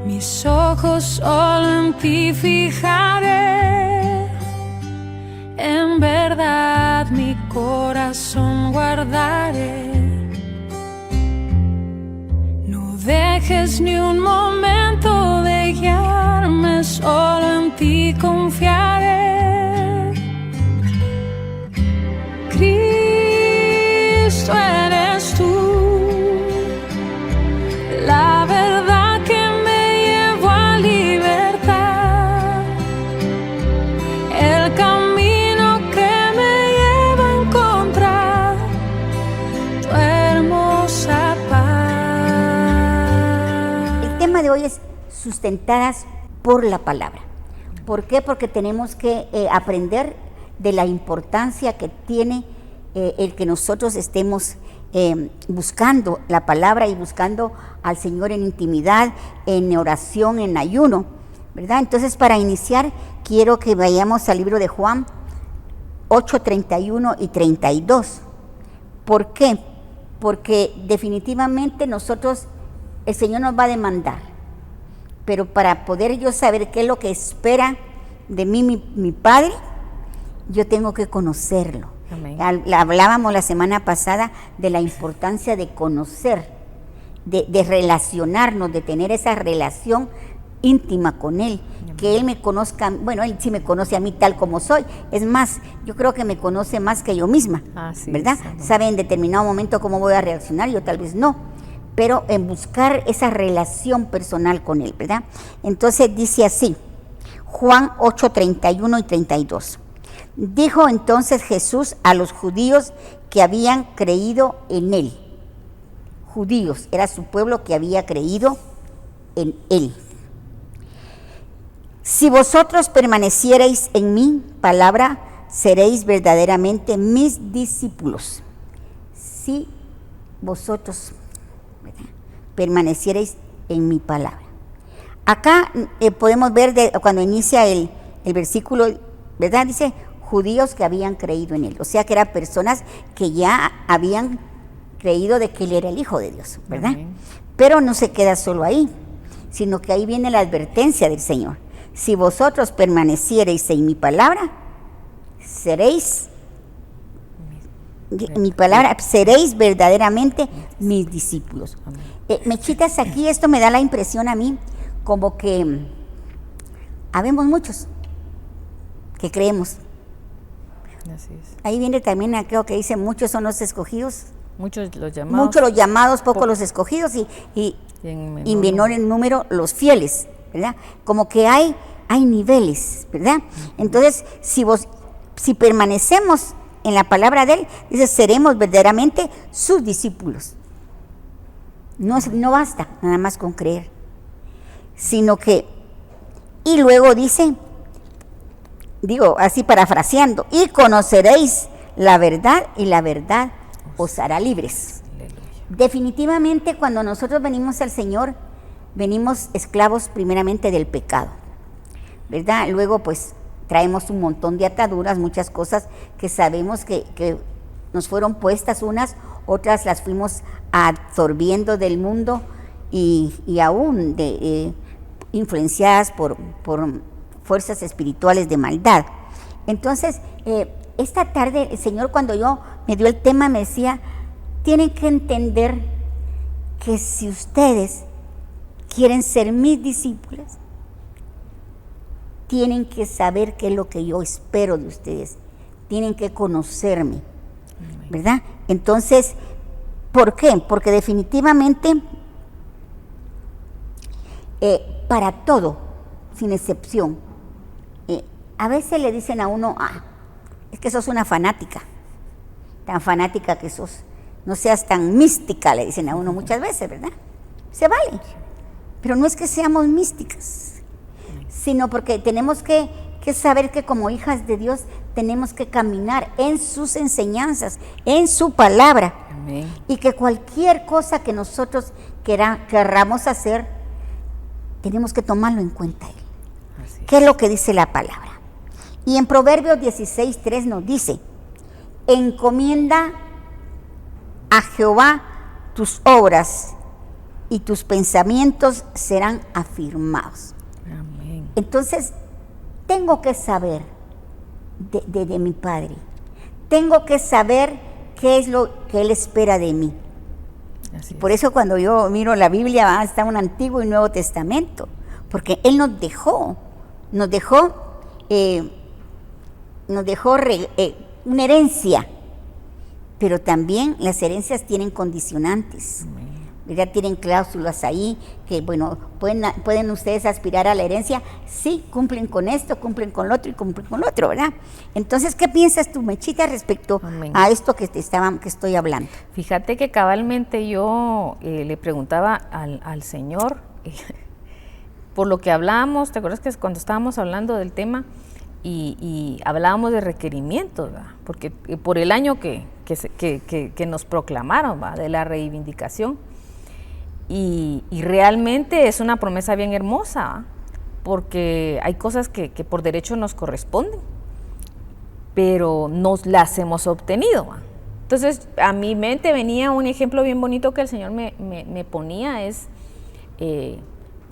Mis ojos solo en ti fijaré, en verdad mi corazón guardaré. No dejes ni un momento de guiarme, solo en ti confiaré. Cristo eres tú, la verdad que me llevó a libertad, el camino que me lleva a encontrar tu hermosa paz. El tema de hoy es sustentadas por la palabra. ¿Por qué? Porque tenemos que aprender de la importancia que tiene el que nosotros estemos buscando la palabra y buscando al Señor en intimidad, en oración, en ayuno, ¿verdad? Entonces, para iniciar, quiero que vayamos al libro de Juan 8, 31 y 32. ¿Por qué? Porque definitivamente nosotros, el Señor nos va a demandar, pero para poder yo saber qué es lo que espera de mí mi Padre, yo tengo que conocerlo. Amén. Hablábamos la semana pasada de la importancia de conocer, de relacionarnos, de tener esa relación íntima con Él. Amén. Que Él me conozca, bueno, Él sí me conoce a mí tal como soy. Es más, yo creo que me conoce más que yo misma, ¿verdad? Sabe en determinado momento cómo voy a reaccionar, yo tal vez no, pero en buscar esa relación personal con Él, ¿verdad? Entonces dice así, Juan 8, 31 y 32. Dijo entonces Jesús a los judíos que habían creído en Él. Judíos, era su pueblo que había creído en Él. Si vosotros permaneciereis en mi palabra, seréis verdaderamente mis discípulos. Si vosotros permaneciereis en mi palabra. Acá podemos ver cuando inicia el versículo, ¿verdad? Dice, judíos que habían creído en Él. O sea que eran personas que ya habían creído de que Él era el Hijo de Dios, ¿verdad? Amén. Pero no se queda solo ahí, sino que ahí viene la advertencia del Señor. Si vosotros permaneciereis en mi palabra, seréis verdaderamente mis discípulos. Mechitas, aquí esto me da la impresión a mí como que habemos muchos que creemos. Así es. Ahí viene también aquello que dice, muchos son los escogidos. Muchos los llamados, pocos los escogidos y menor en número los fieles, ¿verdad? Como que hay niveles, ¿verdad? Entonces, si permanecemos en la palabra de Él, dice, seremos verdaderamente sus discípulos. No basta nada más con creer, sino que, y luego dice, digo así parafraseando, y conoceréis la verdad y la verdad os hará libres. Aleluya. Definitivamente cuando nosotros venimos al Señor, venimos esclavos primeramente del pecado, ¿verdad? Luego pues traemos un montón de ataduras, muchas cosas que sabemos que nos fueron puestas unas, otras las fuimos absorbiendo del mundo y aún influenciadas por fuerzas espirituales de maldad. Entonces, esta tarde el Señor, cuando yo me dio el tema, me decía, tienen que entender que si ustedes quieren ser mis discípulos, tienen que saber qué es lo que yo espero de ustedes, tienen que conocerme, ¿verdad? Entonces, ¿por qué? Porque definitivamente para todo, sin excepción, a veces le dicen a uno, es que sos una fanática, tan fanática que sos, no seas tan mística, le dicen a uno muchas veces, ¿verdad? Se vale, pero no es que seamos místicas, sino porque tenemos que saber que como hijas de Dios tenemos que caminar en sus enseñanzas, en su palabra. Amén. Y que cualquier cosa que nosotros querramos hacer, tenemos que tomarlo en cuenta Él. ¿Qué es lo que dice la palabra? Y en Proverbios 16:3 nos dice, encomienda a Jehová tus obras y tus pensamientos serán afirmados. Amén. Entonces, tengo que saber de mi Padre. Tengo que saber qué es lo que Él espera de mí. Así Por es. eso cuando yo miro la Biblia, está un Antiguo y Nuevo Testamento, porque Él nos dejó una herencia, pero también las herencias tienen condicionantes. Amén. ¿Verdad? Tienen cláusulas ahí que, bueno, pueden ustedes aspirar a la herencia, sí, cumplen con esto, cumplen con lo otro y cumplen con lo otro, ¿verdad? Entonces, ¿qué piensas tú, Mechita, respecto Amén. a esto que estoy hablando? Fíjate que cabalmente yo le preguntaba al Señor, por lo que hablábamos, ¿te acuerdas que cuando estábamos hablando del tema y hablábamos de requerimientos, ¿verdad? Porque por el año que nos proclamaron, ¿verdad? De la reivindicación, y realmente es una promesa bien hermosa, ¿verdad? Porque hay cosas que por derecho nos corresponden, pero nos las hemos obtenido, ¿verdad? Entonces, a mi mente venía un ejemplo bien bonito que el Señor me ponía, es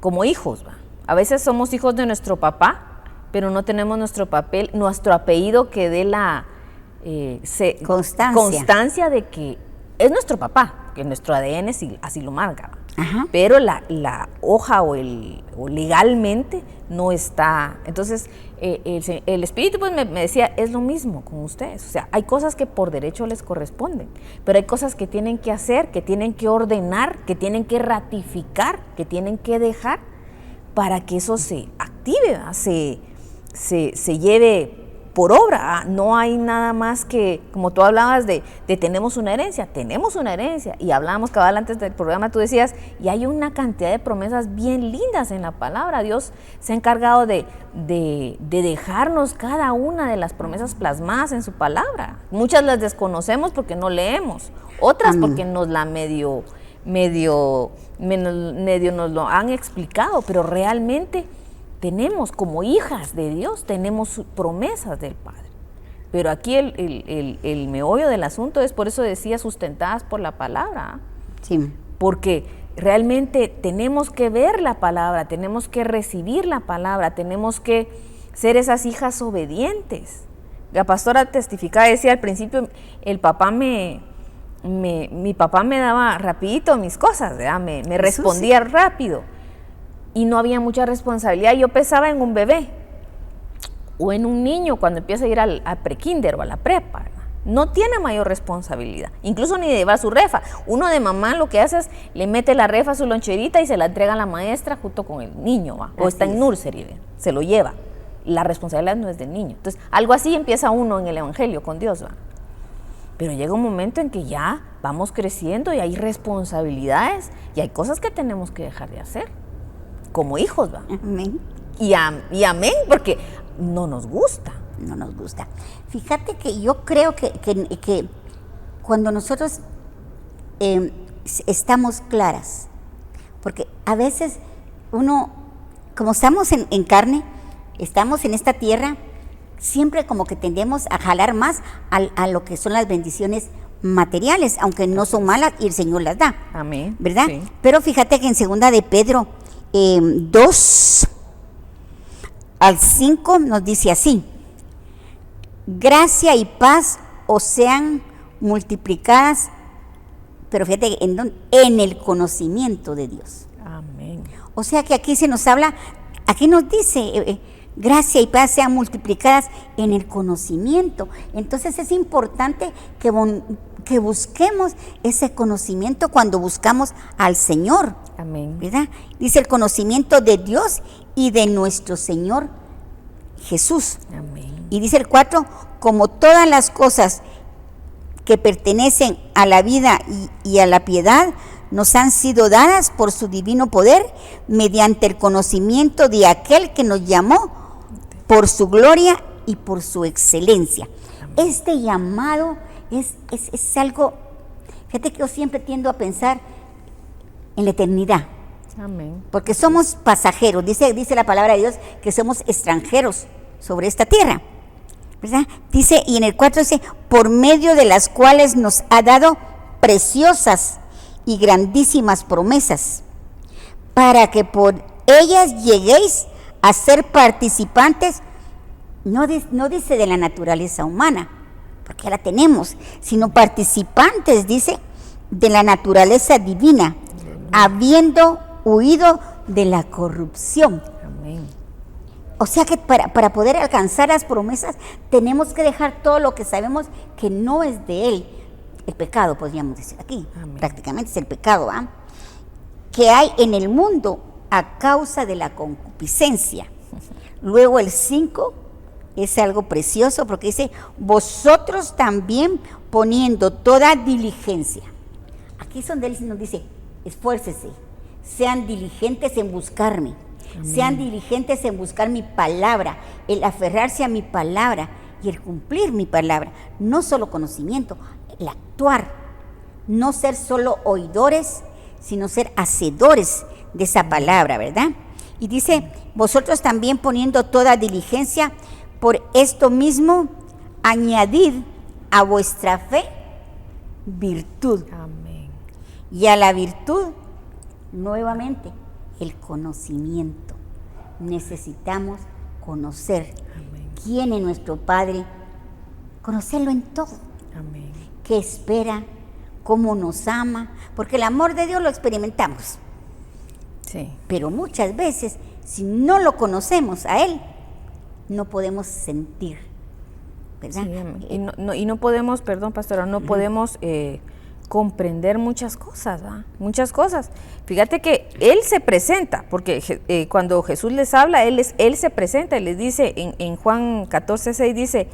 como hijos, ¿va? A veces somos hijos de nuestro papá, pero no tenemos nuestro apellido que dé la constancia de que es nuestro papá, que nuestro ADN así lo marca, ¿va? Ajá. Pero la hoja o legalmente no está. Entonces, el Espíritu pues me decía, es lo mismo con ustedes. O sea, hay cosas que por derecho les corresponden, pero hay cosas que tienen que hacer, que tienen que ordenar, que tienen que ratificar, que tienen que dejar para que eso se active, ¿verdad? Se lleve por obra, ¿verdad? No hay nada más que, como tú hablabas de tenemos una herencia, y hablábamos cabal antes del programa, tú decías, y hay una cantidad de promesas bien lindas en la palabra. Dios se ha encargado de dejarnos cada una de las promesas plasmadas en su palabra. Muchas las desconocemos porque no leemos, otras porque nos la medio nos lo han explicado, pero realmente tenemos, como hijas de Dios, tenemos promesas del Padre. Pero aquí el meollo del asunto es, por eso decía, sustentadas por la palabra. Sí. Porque realmente tenemos que ver la palabra, tenemos que recibir la palabra, tenemos que ser esas hijas obedientes. La pastora testificaba, decía al principio, mi papá me daba rapidito mis cosas, ¿verdad? Me respondía rápido. Y no había mucha responsabilidad. Yo pensaba en un bebé o en un niño cuando empieza a ir al prekinder o a la prepa, ¿verdad? No tiene mayor responsabilidad, incluso ni de llevar su refa. Uno de mamá lo que hace es le mete la refa a su loncherita y se la entrega a la maestra junto con el niño, ¿va? O está en nursery, ¿verdad? Se lo lleva. La responsabilidad no es del niño. Entonces, algo así empieza uno en el evangelio con Dios, ¿va? Pero llega un momento en que ya vamos creciendo y hay responsabilidades y hay cosas que tenemos que dejar de hacer como hijos, ¿va? Amén. Y amén, porque no nos gusta. No nos gusta. Fíjate que yo creo que cuando nosotros estamos claras, porque a veces uno, como estamos en carne, estamos en esta tierra, siempre como que tendemos a jalar más a lo que son las bendiciones materiales, aunque no son malas y el Señor las da. Amén. ¿Verdad? Sí. Pero fíjate que en 2 de Pedro 2 al 5 nos dice así: gracia y paz os sean multiplicadas, pero fíjate, en el conocimiento de Dios. Amén. O sea que aquí se nos habla, aquí nos dice, gracia y paz sean multiplicadas en el conocimiento. Entonces es importante que busquemos ese conocimiento cuando buscamos al Señor. Amén. ¿Verdad? Dice el conocimiento de Dios y de nuestro Señor Jesús. Amén. Y dice el 4, como todas las cosas que pertenecen a la vida y a la piedad nos han sido dadas por su divino poder mediante el conocimiento de aquel que nos llamó por su gloria y por su excelencia. Amén. Este llamado es algo, fíjate que yo siempre tiendo a pensar en la eternidad. Amén. Porque somos pasajeros, dice la palabra de Dios que somos extranjeros sobre esta tierra, ¿verdad? Dice, y en el 4 dice, por medio de las cuales nos ha dado preciosas y grandísimas promesas, para que por ellas lleguéis a ser participantes, no dice de la naturaleza humana, porque ya la tenemos, sino participantes, dice, de la naturaleza divina, habiendo huido de la corrupción. Amén. O sea que para poder alcanzar las promesas tenemos que dejar todo lo que sabemos que no es de Él. El pecado, podríamos decir aquí. Amén. Prácticamente es el pecado, ¿ah? Que hay en el mundo a causa de la concupiscencia. Luego el 5 es algo precioso porque dice, vosotros también poniendo toda diligencia. Aquí es donde Él nos dice, esfuércese, sean diligentes en buscarme. Amén. Sean diligentes en buscar mi palabra, el aferrarse a mi palabra y el cumplir mi palabra. No solo conocimiento, el actuar. No ser solo oidores, sino ser hacedores de esa palabra, ¿verdad? Y dice, vosotros también poniendo toda diligencia, por esto mismo, añadid a vuestra fe virtud. Amén. Y a la virtud, nuevamente, el conocimiento. Necesitamos conocer. Amén. Quién es nuestro Padre, conocerlo en todo. Amén. Qué espera, cómo nos ama, porque el amor de Dios lo experimentamos. Sí. Pero muchas veces, si no lo conocemos a Él, no podemos sentir, ¿verdad? Sí, y no podemos, perdón, pastora, no podemos comprender muchas cosas, ¿ah? Muchas cosas. Fíjate que Él se presenta, porque cuando Jesús les habla, Él se presenta y les dice, en Juan 14:6 dice,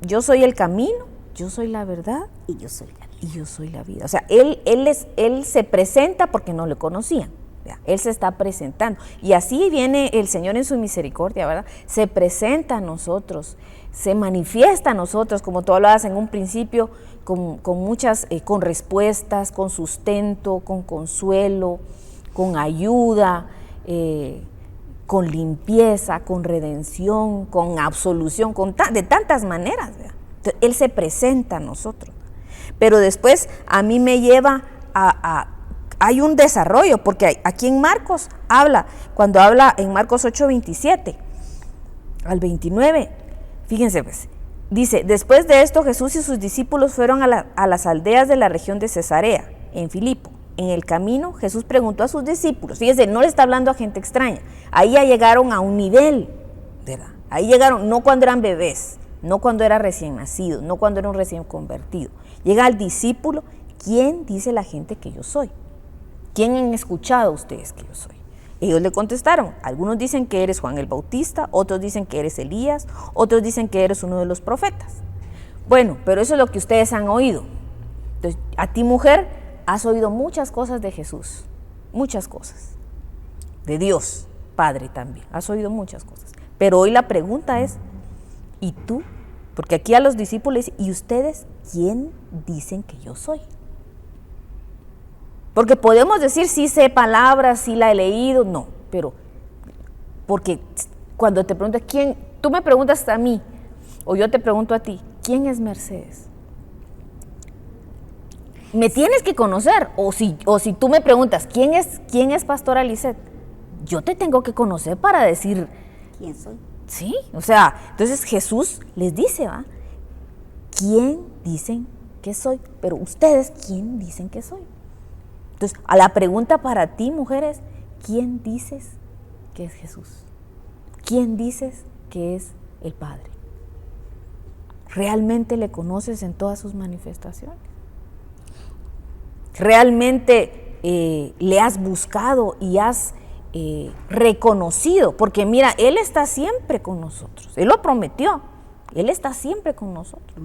yo soy el camino, yo soy la verdad y yo soy la vida. Y yo soy la vida. O sea, Él se presenta porque no le conocían. ¿Ya? Él se está presentando. Y así viene el Señor en su misericordia, ¿verdad? Se presenta a nosotros, se manifiesta a nosotros, como tú hablabas en un principio, con muchas, con respuestas, con sustento, con consuelo, con ayuda, con limpieza, con redención, con absolución, de tantas maneras, ¿verdad? Entonces, Él se presenta a nosotros. Pero después a mí me lleva hay un desarrollo, porque aquí en Marcos cuando habla en Marcos 8:27 al 29, fíjense pues, dice, después de esto Jesús y sus discípulos fueron a las aldeas de la región de Cesarea, en Filipo. En el camino Jesús preguntó a sus discípulos, fíjense, no le está hablando a gente extraña, ahí ya llegaron a un nivel, ¿verdad? Ahí llegaron, no cuando eran bebés, no cuando era recién nacido, no cuando era un recién convertido. Llega al discípulo, ¿quién dice la gente que yo soy? ¿Quién han escuchado ustedes que yo soy? Ellos le contestaron, algunos dicen que eres Juan el Bautista, otros dicen que eres Elías, otros dicen que eres uno de los profetas. Bueno, pero eso es lo que ustedes han oído. Entonces, a ti mujer, has oído muchas cosas de Jesús, muchas cosas. De Dios, Padre también, has oído muchas cosas. Pero hoy la pregunta es, ¿y tú? Porque aquí a los discípulos dicen, ¿y ustedes quién dicen que yo soy? Porque podemos decir, sí sé palabras, sí la he leído, no, pero porque cuando te preguntas quién, tú me preguntas a mí, o yo te pregunto a ti, ¿quién es Mercedes? Me tienes que conocer, o si tú me preguntas, ¿quién es Pastora Lisette? Yo te tengo que conocer para decir, ¿quién soy? Sí, o sea, entonces Jesús les dice, ¿va? ¿Quién dicen que soy? Pero ustedes, ¿quién dicen que soy? Entonces, a la pregunta para ti, mujeres, ¿quién dices que es Jesús? ¿Quién dices que es el Padre? ¿Realmente le conoces en todas sus manifestaciones? ¿Realmente le has buscado y has reconocido? Porque mira, Él está siempre con nosotros, Él lo prometió, Él está siempre con nosotros.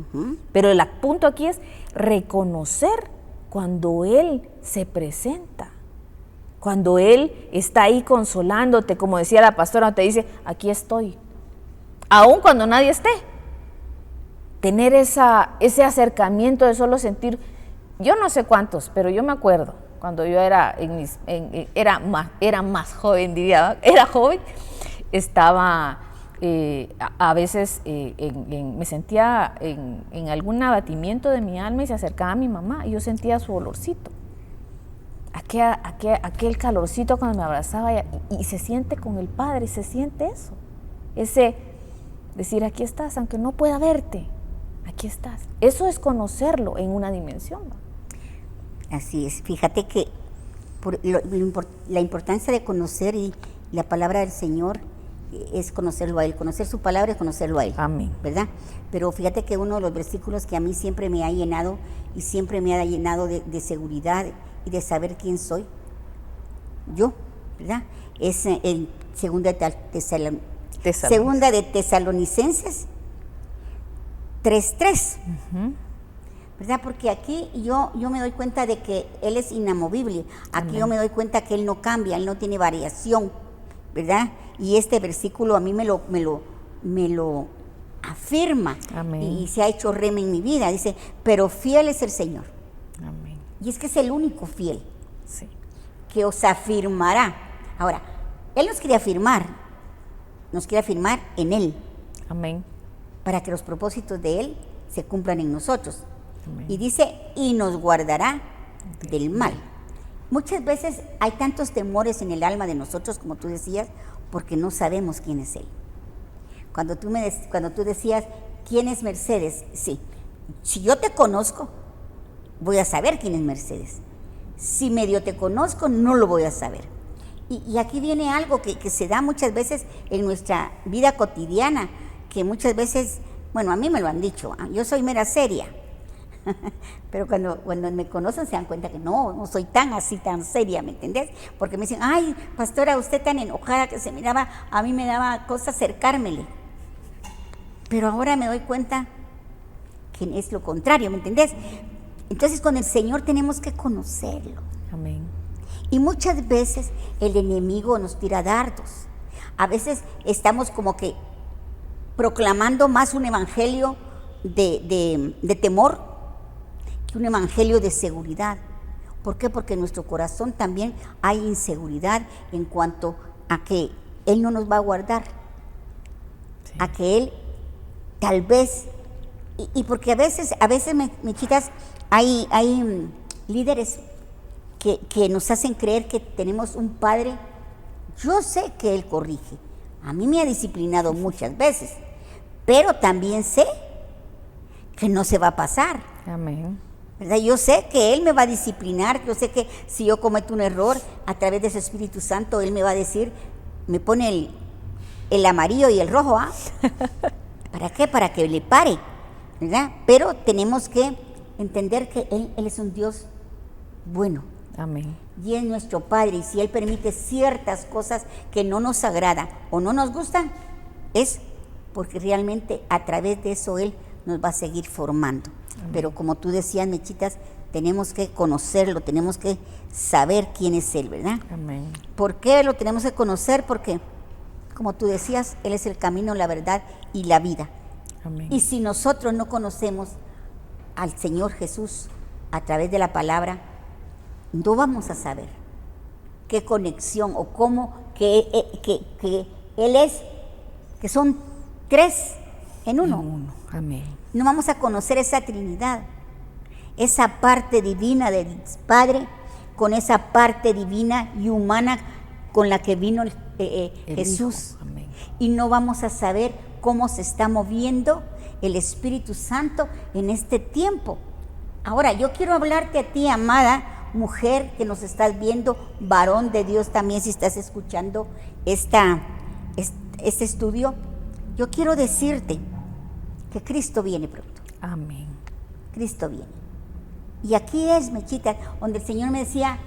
Pero el punto aquí es reconocer cuando Él se presenta, cuando Él está ahí consolándote, como decía la pastora, te dice, aquí estoy, aun cuando nadie esté. Tener ese acercamiento de solo sentir, yo no sé cuántos, pero yo me acuerdo, cuando yo era más joven, diría, era joven, estaba a veces me sentía en algún abatimiento de mi alma y se acercaba a mi mamá y yo sentía su olorcito. aquel calorcito cuando me abrazaba y se siente con el Padre, se siente eso. Ese decir, aquí estás, aunque no pueda verte, aquí estás. Eso es conocerlo en una dimensión, ¿no? Así es. Fíjate que la importancia de conocer y la palabra del Señor es conocerlo a Él. Conocer su palabra es conocerlo a Él. Amén. ¿Verdad? Pero fíjate que uno de los versículos que a mí siempre me ha llenado y siempre me ha llenado de seguridad y de saber quién soy yo, ¿verdad? Es en segunda de Tesalonicenses 3:3. ¿Verdad? Porque aquí yo me doy cuenta de que Él es inamovible. Aquí Amén. Yo me doy cuenta que Él no cambia, Él no tiene variación, ¿verdad? Y este versículo a mí me lo afirma. Amén. Y se ha hecho rema en mi vida. Dice, pero fiel es el Señor. Amén. Y es que es el único fiel, sí, que os afirmará. Ahora, Él nos quiere afirmar en Él. Amén. Para que los propósitos de Él se cumplan en nosotros. Amén. Y dice, y nos guardará del mal. Muchas veces hay tantos temores en el alma de nosotros, como tú decías, porque no sabemos quién es Él. Cuando tú decías, ¿quién es Mercedes? Sí, si yo te conozco, voy a saber quién es Mercedes. Si medio te conozco, no lo voy a saber. Y aquí viene algo que se da muchas veces en nuestra vida cotidiana, que muchas veces, bueno, a mí me lo han dicho, yo soy mera seria. Pero cuando me conocen se dan cuenta que no soy tan seria, ¿me entendés? Porque me dicen, ay, pastora, usted tan enojada que se miraba, a mí me daba cosa acercármele. Pero ahora me doy cuenta que es lo contrario, ¿me entendés? Entonces con el Señor tenemos que conocerlo. Amén. Y muchas veces el enemigo nos tira dardos. A veces estamos como que proclamando más un evangelio de temor que un evangelio de seguridad. ¿Por qué? Porque en nuestro corazón también hay inseguridad en cuanto a que Él no nos va a guardar, sí, a que Él tal vez, y porque a veces mechitas, hay líderes que nos hacen creer que tenemos un padre. Yo sé que Él corrige, a mí me ha disciplinado muchas veces, pero también sé que no se va a pasar. Amén. ¿Verdad? Yo sé que Él me va a disciplinar, yo sé que si yo cometo un error, a través de su Espíritu Santo, Él me va a decir, me pone el amarillo y el rojo, ¿ah? ¿Para qué? Para que le pare, ¿verdad? Pero tenemos que entender que Él es un Dios bueno. Amén. Y es nuestro Padre, y si Él permite ciertas cosas que no nos agradan o no nos gustan, es porque realmente a través de eso Él nos va a seguir formando. Amén. Pero como tú decías, Mechitas, tenemos que conocerlo, tenemos que saber quién es Él, ¿verdad? Amén. ¿Por qué lo tenemos que conocer? Porque, como tú decías, Él es el camino, la verdad y la vida. Amén. Y si nosotros no conocemos al Señor Jesús a través de la palabra, no vamos a saber qué conexión o cómo que Él es, que son tres en uno. Amén. No vamos a conocer esa Trinidad, esa parte divina del Padre con esa parte divina y humana con la que vino Jesús. Amén. Y no vamos a saber cómo se está moviendo el Espíritu Santo en este tiempo. Ahora, yo quiero hablarte a ti, amada mujer que nos estás viendo, varón de Dios también, si estás escuchando este estudio. Yo quiero decirte que Cristo viene pronto. Amén. Cristo viene. Y aquí es, Mechita, donde el Señor me decía,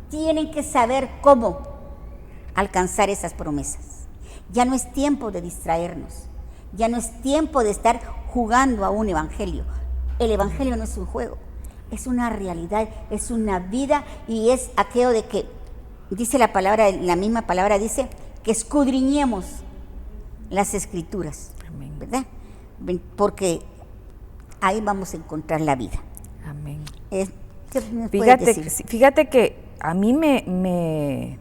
tienen que saber cómo alcanzar esas promesas. Ya no es tiempo de distraernos, ya no es tiempo de estar jugando a un evangelio. El evangelio no es un juego, es una realidad, es una vida, y es aquello de que dice la palabra, la misma palabra dice que escudriñemos las escrituras. Amén. ¿Verdad? Porque ahí vamos a encontrar la vida. Amén. ¿Qué me puedes decir? Fíjate que a mí me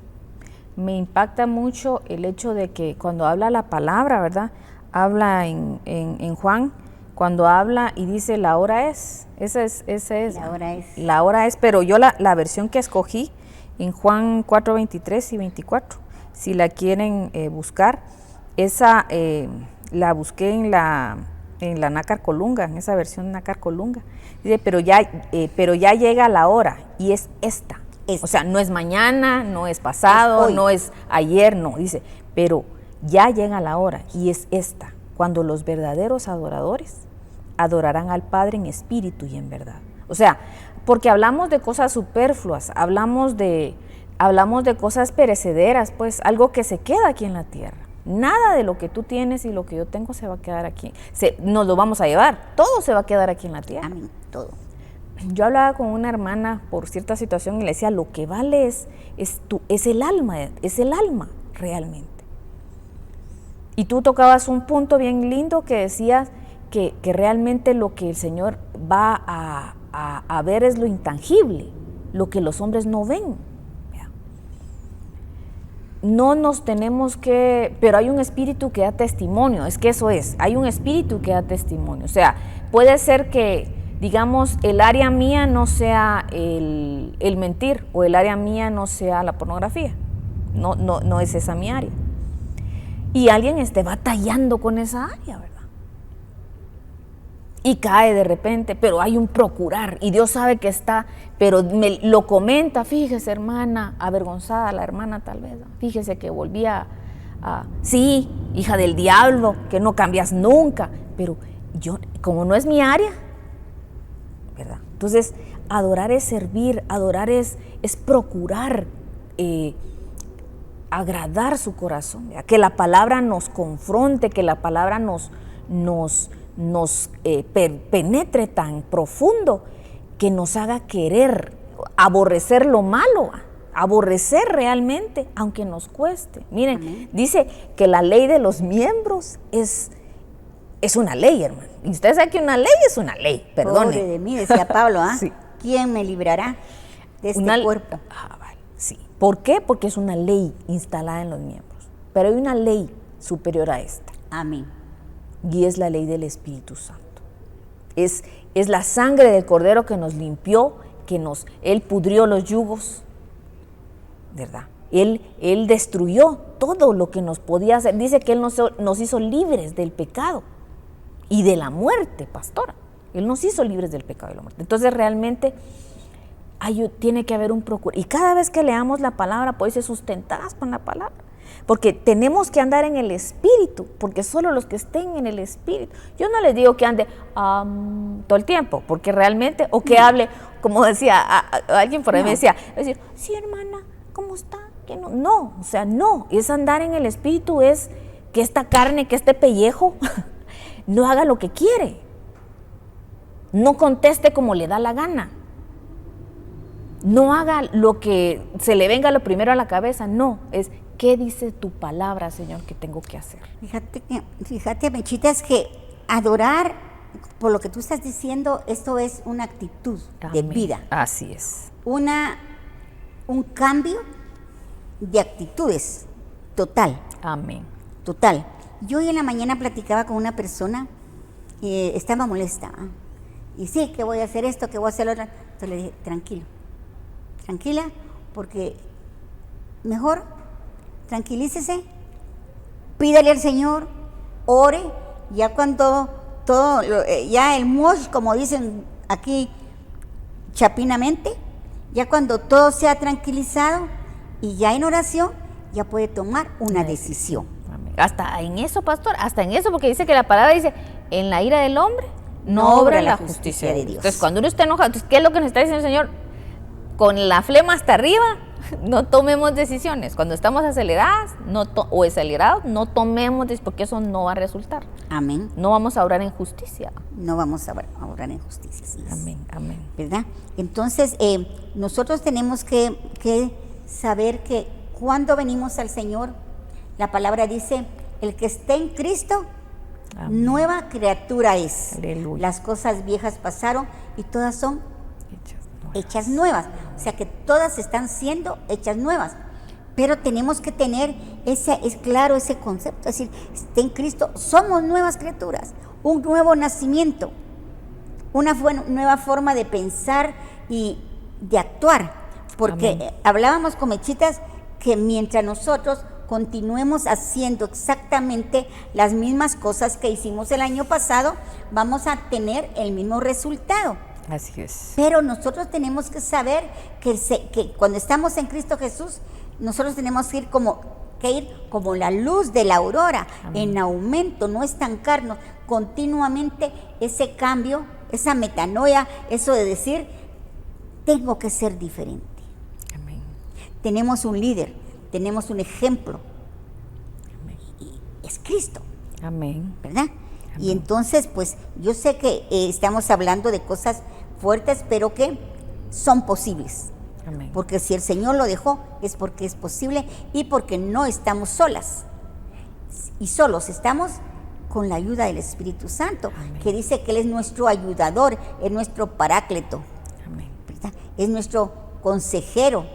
impacta mucho el hecho de que cuando habla la palabra, ¿verdad? Habla en Juan cuando habla y dice la hora es. Esa es. La hora es. La hora es, pero yo la versión que escogí en Juan 4, 23 y 24, si la quieren buscar, esa la busqué en la Nácar Colunga, en esa versión Nácar Colunga. Dice, pero ya llega la hora y es esta. O sea, no es mañana, no es pasado, no es ayer, no. Dice, pero ya llega la hora y es esta, cuando los verdaderos adoradores adorarán al Padre en espíritu y en verdad. O sea, porque hablamos de cosas superfluas, hablamos de cosas perecederas, pues algo que se queda aquí en la tierra. Nada de lo que tú tienes y lo que yo tengo se va a quedar aquí. Nos lo vamos a llevar, todo se va a quedar aquí en la tierra. Amén, todo. Yo hablaba con una hermana por cierta situación y le decía, lo que vale es el alma realmente. Y tú tocabas un punto bien lindo que decías que realmente lo que el Señor va a ver es lo intangible, lo que los hombres no ven. No nos tenemos que, pero hay un espíritu que da testimonio, es que eso es, hay un espíritu que da testimonio. O sea, puede ser que, digamos, el área mía no sea el mentir, o el área mía no sea la pornografía, no es esa mi área. Y alguien esté batallando con esa área, ¿verdad? Y cae de repente, pero hay un procurar, y Dios sabe que está, pero me lo comenta, fíjese hermana, avergonzada la hermana tal vez, fíjese que volvía sí, hija del diablo, que no cambias nunca, pero yo, como no es mi área, ¿verdad? Entonces, adorar es servir, adorar es procurar agradar su corazón, ¿verdad? Que la palabra nos confronte, que la palabra nos penetre tan profundo que nos haga querer, aborrecer lo malo, aborrecer realmente, aunque nos cueste. Miren, amén. Dice que la ley de los miembros es una ley, hermano. Y usted sabe que una ley es una ley, perdone. Pobre de mí, decía Pablo, Sí. ¿Quién me librará de este cuerpo? Vale, sí. ¿Por qué? Porque es una ley instalada en los miembros. Pero hay una ley superior a esta. Amén. Y es la ley del Espíritu Santo. Es la sangre del Cordero que nos limpió, Él pudrió los yugos, ¿verdad? Él destruyó todo lo que nos podía hacer. Dice que Él nos hizo libres del pecado y de la muerte, pastora. Él nos hizo libres del pecado y la muerte. Entonces realmente tiene que haber un procuro. Y cada vez que leamos la palabra, puede ser sustentadas con la palabra. Porque tenemos que andar en el Espíritu, porque solo los que estén en el Espíritu. Yo no les digo que ande todo el tiempo, porque realmente, o que hable, como decía alguien por ahí me decía, decir, sí hermana, ¿cómo está? Que no, o sea, no, es andar en el Espíritu, es que esta carne, que este pellejo, no haga lo que quiere, no conteste como le da la gana, no haga lo que se le venga lo primero a la cabeza, no, es ¿qué dice tu palabra, Señor, que tengo que hacer? Fíjate, Mechita, es que adorar, por lo que tú estás diciendo, esto es una actitud de vida. Así es. Un cambio de actitudes, total. Amén. Total. Yo hoy en la mañana platicaba con una persona, estaba molesta, y sí, que voy a hacer esto, que voy a hacer lo otro. Entonces le dije, tranquila, porque mejor tranquilícese, pídale al Señor, ore, ya cuando todo, ya el mosh, como dicen aquí chapinamente, ya cuando todo se ha tranquilizado y ya en oración, ya puede tomar una decisión. Amén. Hasta en eso, pastor, hasta en eso, porque dice que la palabra dice, en la ira del hombre no obra la justicia de Dios. Entonces, cuando uno está enojado, entonces, ¿qué es lo que nos está diciendo el Señor? Con la flema hasta arriba, no tomemos decisiones. Cuando estamos aceleradas o acelerados, no tomemos decisiones, porque eso no va a resultar. Amén. No vamos a obrar en justicia. No vamos a obrar en justicia. Sí. Amén, amén. ¿Verdad? Entonces, nosotros tenemos que saber que cuando venimos al Señor, la palabra dice, el que esté en Cristo, amén, nueva criatura es. Aleluya. Las cosas viejas pasaron y todas son hechas nuevas. O sea que todas están siendo hechas nuevas. Pero tenemos que tener es claro ese concepto, es decir, está en Cristo, somos nuevas criaturas, un nuevo nacimiento, una nueva forma de pensar y de actuar, porque Amén. Hablábamos con Mechitas que mientras nosotros continuemos haciendo exactamente las mismas cosas que hicimos el año pasado, vamos a tener el mismo resultado. Así es. Pero nosotros tenemos que saber que cuando estamos en Cristo Jesús, nosotros tenemos que ir como la luz de la aurora, Amén. En aumento, no estancarnos, continuamente ese cambio, esa metanoia, eso de decir, tengo que ser diferente. Amén. Tenemos un líder, tenemos un ejemplo, Amén. y es Cristo. Amén. ¿Verdad? Amén. Y entonces, pues, yo sé que estamos hablando de cosas fuertes, pero que son posibles. Amén. Porque si el Señor lo dejó, es porque es posible y porque no estamos solas. Y solos estamos con la ayuda del Espíritu Santo, Amén. que dice que Él es nuestro ayudador, es nuestro paráclito, Amén. ¿verdad? Es nuestro consejero.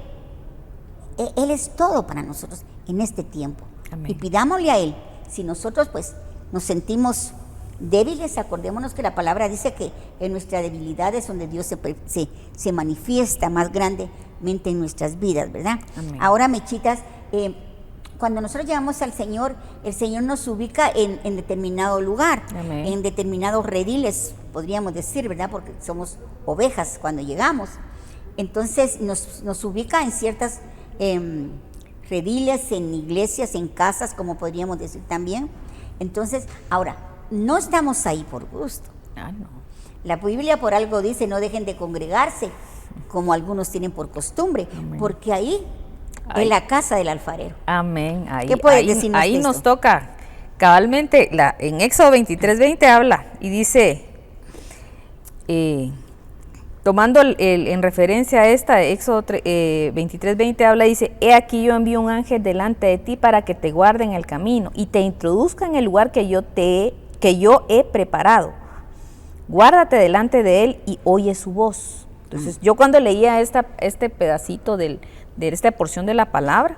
Él es todo para nosotros en este tiempo. Amén. Y pidámosle a Él, si nosotros pues nos sentimos débiles, acordémonos que la palabra dice que en nuestra debilidad es donde Dios se manifiesta más grandemente en nuestras vidas, ¿verdad? Amén. Ahora, Mechitas, cuando nosotros llegamos al Señor, el Señor nos ubica en determinado lugar, Amén. en determinados rediles, podríamos decir, ¿verdad? Porque somos ovejas cuando llegamos. Entonces nos ubica en ciertas rediles, en iglesias, en casas, como podríamos decir también. Entonces, ahora, no estamos ahí por gusto. No. La Biblia por algo dice, no dejen de congregarse, como algunos tienen por costumbre, Amén. porque ahí es la casa del alfarero. Amén. Ahí, ¿Qué puede ahí, decirnos ahí esto? nos toca. Cabalmente, en Éxodo 23:20 habla y dice, tomando en referencia a esta, Éxodo 23:20 habla y dice, he aquí yo envío un ángel delante de ti para que te guarde en el camino y te introduzca en el lugar que yo he preparado. Guárdate delante de él y oye su voz. Entonces, yo cuando leía este pedacito de esta porción de la palabra,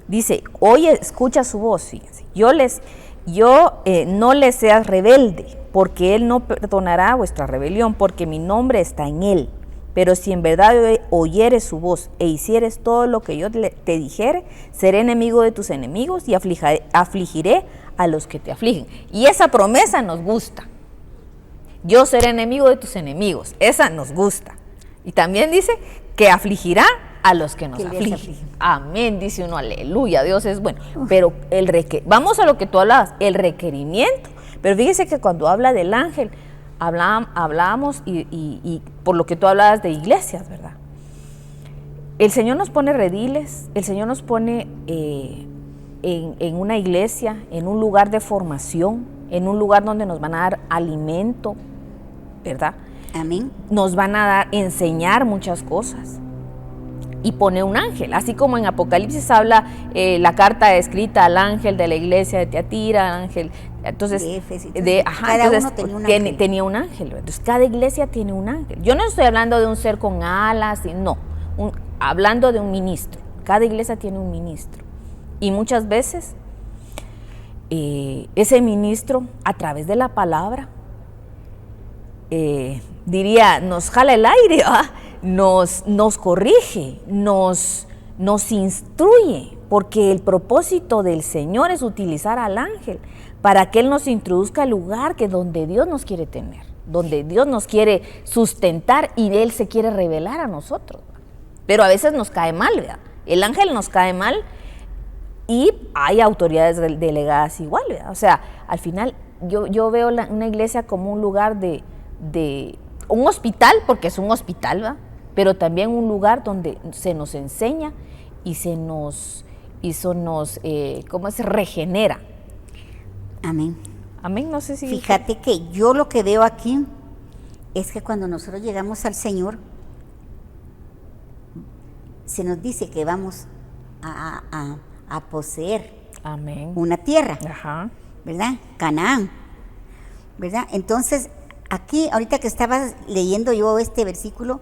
dice, oye, escucha su voz, fíjense. No le seas rebelde, porque él no perdonará vuestra rebelión, porque mi nombre está en él. Pero si en verdad oyeres su voz e hicieres todo lo que yo te dijere, seré enemigo de tus enemigos y afligiré a los que te afligen. Y esa promesa nos gusta. Yo seré enemigo de tus enemigos. Esa nos gusta. Y también dice que afligirá a los que nos afligen. Amén, dice uno, aleluya, Dios es bueno. Pero vamos a lo que tú hablabas, el requerimiento. Pero fíjese que cuando habla del ángel, hablábamos y por lo que tú hablabas de iglesias, ¿verdad? El Señor nos pone rediles, el Señor nos pone en una iglesia, en un lugar de formación, en un lugar donde nos van a dar alimento, ¿verdad? Amén. Nos van a enseñar muchas cosas. Y pone un ángel, así como en Apocalipsis habla la carta escrita al ángel de la iglesia de Tiatira, ángel, entonces, cada uno tenía un ángel. Entonces, cada iglesia tiene un ángel. Yo no estoy hablando de un ser con alas, no, hablando de un ministro. Cada iglesia tiene un ministro. Y muchas veces, ese ministro, a través de la palabra, nos jala el aire, ¿verdad? Nos corrige, nos instruye, porque el propósito del Señor es utilizar al ángel para que Él nos introduzca al lugar donde Dios nos quiere tener, donde Dios nos quiere sustentar y Él se quiere revelar a nosotros. Pero a veces nos cae mal, ¿verdad? El ángel nos cae mal y hay autoridades delegadas igual, ¿verdad? O sea, al final yo veo una iglesia como un lugar de un hospital, porque es un hospital, ¿verdad? Pero también un lugar donde se nos enseña y se nos ¿cómo se regenera? Amén. Amén, no sé si... Fíjate que yo lo que veo aquí es que cuando nosotros llegamos al Señor, se nos dice que vamos a poseer Amén. una tierra, Ajá. ¿verdad? Canaán, ¿verdad? Entonces, aquí, ahorita que estaba leyendo yo este versículo,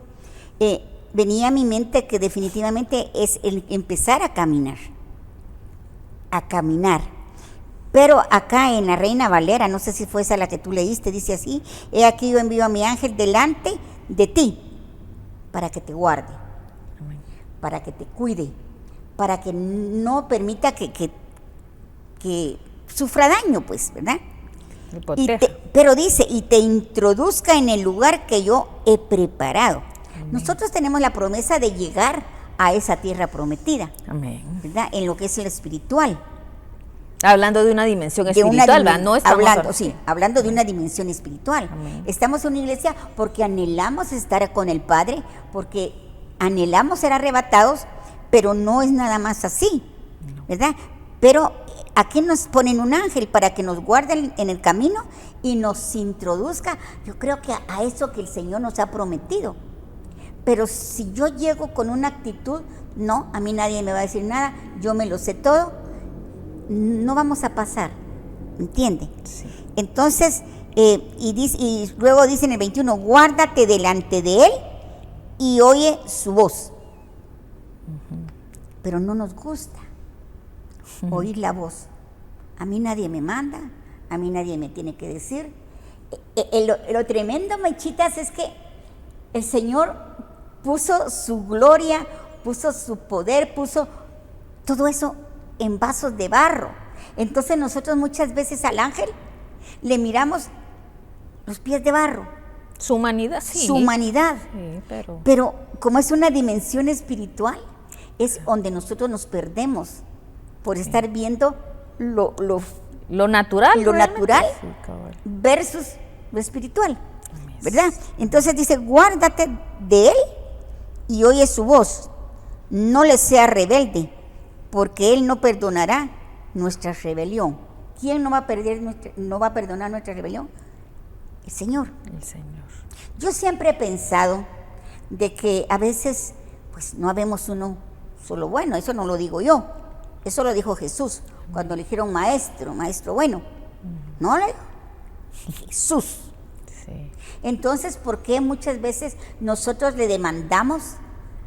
venía a mi mente que definitivamente es el empezar a caminar. a caminar. Pero acá en la Reina Valera, no sé si fue esa la que tú leíste, dice así: he aquí yo envío a mi ángel delante de ti para que te guarde, Amén. para que te cuide, para que no permita que sufra daño, pues, ¿verdad? Me proteja. Pero dice, y te introduzca en el lugar que yo he preparado. Amén. Nosotros tenemos la promesa de llegar a esa tierra prometida, Amén. ¿verdad? En lo que es lo espiritual. Hablando de una dimensión De espiritual, una ¿verdad? No estamos hablando de una dimensión espiritual. Amén. Estamos en una iglesia porque anhelamos estar con el Padre, porque anhelamos ser arrebatados, pero no es nada más así, ¿verdad? Pero aquí nos ponen un ángel para que nos guarde en el camino y nos introduzca, yo creo que a eso que el Señor nos ha prometido. Pero si yo llego con una actitud, no, a mí nadie me va a decir nada, yo me lo sé todo, no vamos a pasar, ¿entiende? Sí. Entonces, y luego dice en el 21, guárdate delante de él y oye su voz. Pero no nos gusta oír la voz. A mí nadie me manda, a mí nadie me tiene que decir. Lo tremendo, Mechitas, es que el Señor puso su gloria, puso su poder, puso todo eso en vasos de barro. Entonces nosotros muchas veces al ángel le miramos los pies de barro. Su humanidad, sí. Su humanidad. Sí, pero como es una dimensión espiritual, es donde nosotros nos perdemos por estar viendo lo natural. lo realmente. natural Sí, cabal. versus lo espiritual, ¿verdad? Entonces dice, guárdate de él y oye su voz, no le sea rebelde, porque él no perdonará nuestra rebelión. ¿Quién no va a perdonar nuestra rebelión? El Señor. El Señor. Yo siempre he pensado de que a veces pues no habemos uno solo bueno, eso no lo digo yo, eso lo dijo Jesús cuando le dijeron maestro bueno, ¿no? Jesús. Sí. Entonces, ¿por qué muchas veces nosotros le demandamos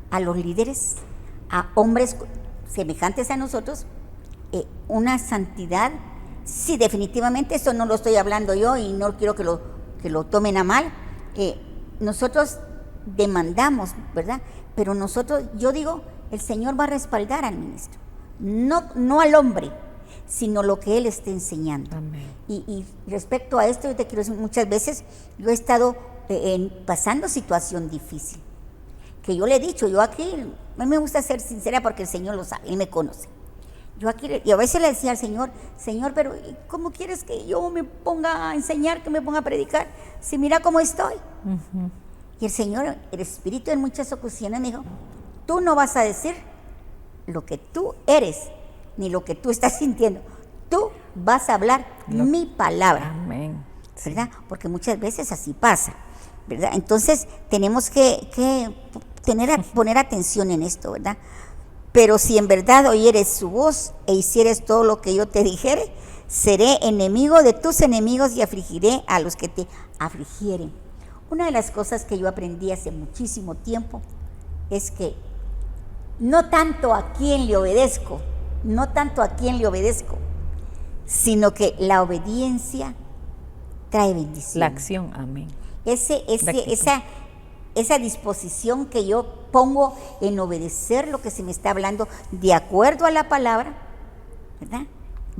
a los líderes, a hombres semejantes a nosotros, una santidad? Sí, definitivamente, eso no lo estoy hablando yo y no quiero que lo tomen a mal. Nosotros demandamos, ¿verdad? Pero nosotros, yo digo, el Señor va a respaldar al ministro, no al hombre, sino lo que él esté enseñando. Amén. Y respecto a esto, yo te quiero decir, muchas veces yo he estado pasando situación difícil, que yo le he dicho, yo aquí, a mí me gusta ser sincera porque el Señor lo sabe, Él me conoce. Yo aquí, y a veces le decía al Señor, pero ¿cómo quieres que yo me ponga a enseñar, que me ponga a predicar? Si mira cómo estoy. Uh-huh. Y el Señor, el Espíritu en muchas ocasiones me dijo, tú no vas a decir lo que tú eres, ni lo que tú estás sintiendo. Tú vas a hablar mi palabra. Amén. Sí. ¿Verdad? Porque muchas veces así pasa, ¿verdad? Entonces tenemos que poner atención en esto, ¿verdad? Pero si en verdad oyeres su voz e hicieres todo lo que yo te dijere, seré enemigo de tus enemigos y afligiré a los que te afligieren. Una de las cosas que yo aprendí hace muchísimo tiempo es que no tanto a quién le obedezco, sino que la obediencia trae bendición. La acción, amén. Esa disposición que yo pongo en obedecer lo que se me está hablando de acuerdo a la palabra, ¿verdad?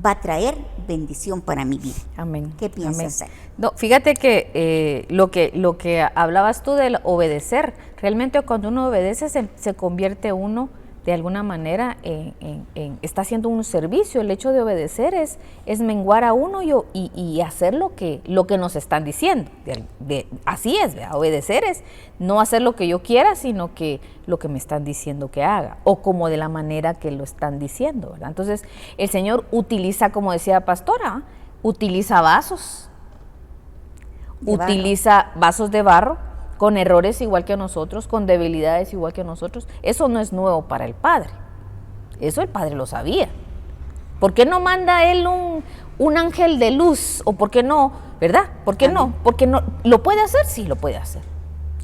Va a traer bendición para mi vida. Amén. ¿Qué piensas? Amén. No, fíjate que lo que hablabas tú del obedecer, realmente cuando uno obedece se convierte uno de alguna manera está haciendo un servicio. El hecho de obedecer es menguar a uno y hacer lo que nos están diciendo. Así es, ¿verdad? Obedecer es no hacer lo que yo quiera, sino que lo que me están diciendo que haga, o como de la manera que lo están diciendo, ¿verdad? Entonces, el Señor utiliza, como decía la pastora, utiliza vasos de barro, con errores igual que nosotros, con debilidades igual que nosotros. Eso no es nuevo para el Padre. Eso el Padre lo sabía. ¿Por qué no manda Él un ángel de luz? ¿O por qué no? ¿Verdad? ¿Por qué no? Porque no. ¿Lo puede hacer? Sí, lo puede hacer.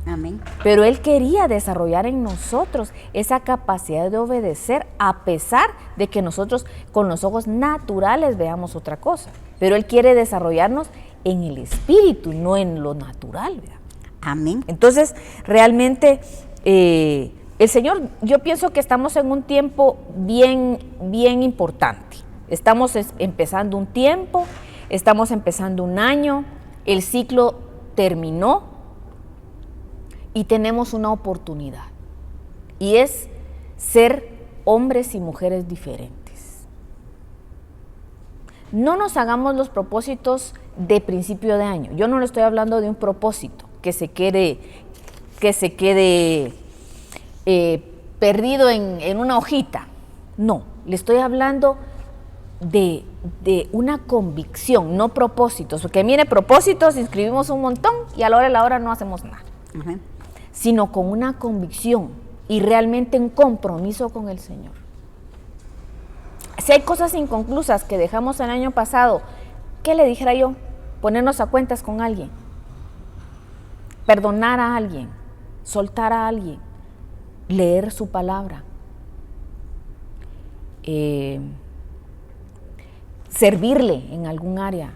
Amén. Pero Él quería desarrollar en nosotros esa capacidad de obedecer a pesar de que nosotros con los ojos naturales veamos otra cosa. Pero Él quiere desarrollarnos en el espíritu, no en lo natural, ¿verdad? Amén. Entonces, realmente, el Señor, yo pienso que estamos en un tiempo bien importante. Estamos empezando un tiempo, estamos empezando un año, el ciclo terminó y tenemos una oportunidad. Y es ser hombres y mujeres diferentes. No nos hagamos los propósitos de principio de año. Yo no le estoy hablando de un propósito que se quede perdido en una hojita. No, le estoy hablando de una convicción, no propósitos. Porque mire, propósitos inscribimos un montón y a la hora de la hora no hacemos nada. Ajá. Sino con una convicción y realmente un compromiso con el Señor. Si hay cosas inconclusas que dejamos el año pasado, ¿qué le dijera yo? Ponernos a cuentas con alguien, perdonar a alguien, soltar a alguien, leer su palabra, servirle en algún área,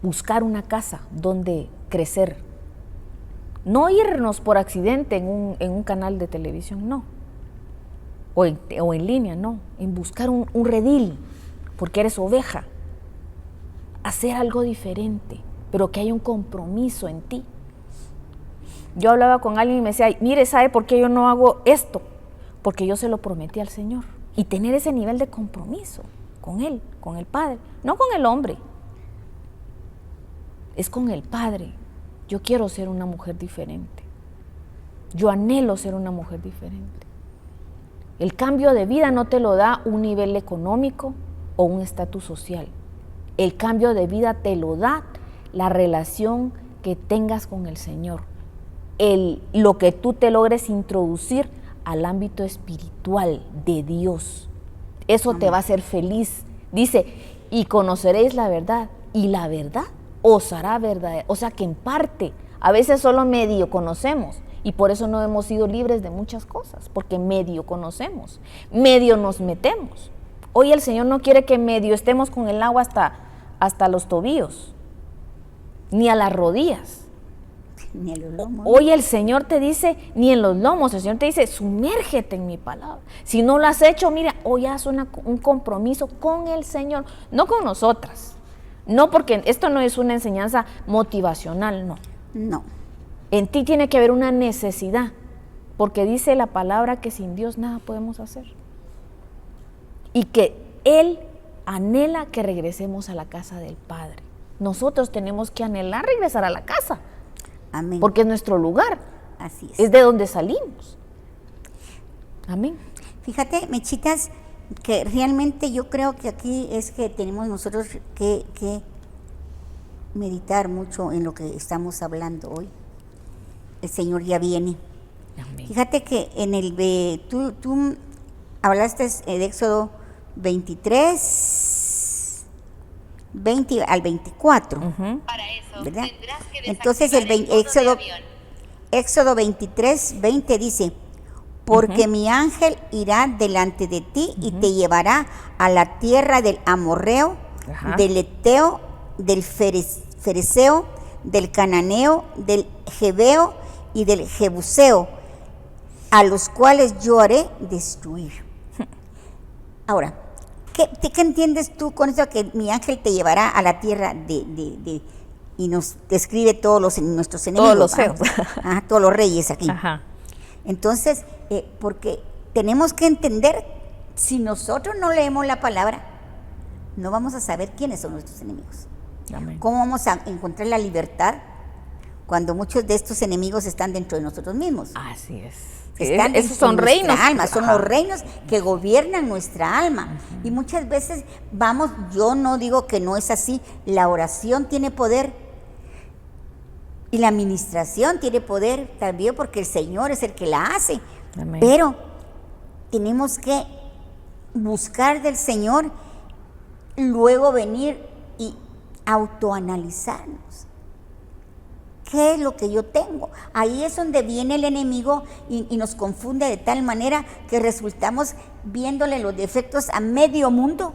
buscar una casa donde crecer. No irnos por accidente en un canal de televisión, no. O en línea, no. En buscar un redil, porque eres oveja. Hacer algo diferente, pero que haya un compromiso en ti. Yo hablaba con alguien y me decía, mire, ¿sabe por qué yo no hago esto? Porque yo se lo prometí al Señor. Y tener ese nivel de compromiso con Él, con el Padre, no con el hombre. Es con el Padre. Yo quiero ser una mujer diferente. Yo anhelo ser una mujer diferente. El cambio de vida no te lo da un nivel económico o un estatus social. El cambio de vida te lo da la relación que tengas con el Señor. Lo que tú te logres introducir al ámbito espiritual de Dios. Eso te va a hacer feliz. Dice, y conoceréis la verdad, y la verdad os hará verdad. O sea que en parte, a veces solo medio conocemos, y por eso no hemos sido libres de muchas cosas, porque medio conocemos, medio nos metemos. Hoy el Señor no quiere que medio estemos con el agua hasta los tobillos, ni a las rodillas. Ni a los lomos. Hoy el Señor te dice, ni en los lomos, el Señor te dice, sumérgete en mi palabra. Si no lo has hecho, mira, hoy haz un compromiso con el Señor, no con nosotras. No, porque esto no es una enseñanza motivacional, no. No. En ti tiene que haber una necesidad, porque dice la palabra que sin Dios nada podemos hacer. Y que Él anhela que regresemos a la casa del Padre. Nosotros tenemos que anhelar regresar a la casa. Amén. Porque es nuestro lugar. Así es. Es de donde salimos. Amén. Fíjate, Mechitas, que realmente yo creo que aquí es que tenemos nosotros que meditar mucho en lo que estamos hablando hoy. El Señor ya viene. Amén. Fíjate que tú hablaste de Éxodo 23, 20 al 24. Uh-huh. Para eso ¿Verdad? tendrás que Entonces desactivar el modo de avión. Éxodo 23, 20 dice, porque mi ángel irá delante de ti y te llevará a la tierra del amorreo, Ajá. del eteo, del fereceo, del cananeo, del jebeo y del jebuseo, a los cuales yo haré destruir. Ahora, ¿qué entiendes tú con eso que mi ángel te llevará a la tierra y nos describe todos nuestros enemigos? Todos los feos. Todos los reyes aquí. Ajá. Entonces, porque tenemos que entender, si nosotros no leemos la palabra, no vamos a saber quiénes son nuestros enemigos. Amén. ¿Cómo vamos a encontrar la libertad cuando muchos de estos enemigos están dentro de nosotros mismos? Así es. Están Esos son nuestra reinos. alma, son Ajá. los reinos que gobiernan nuestra alma. Y muchas veces yo no digo que no es así, la oración tiene poder y la administración tiene poder también, porque el Señor es el que la hace. Amén. Pero tenemos que buscar del Señor, luego venir y autoanalizarnos. qué es lo que yo tengo. Ahí es donde viene el enemigo y nos confunde de tal manera que resultamos viéndole los defectos a medio mundo,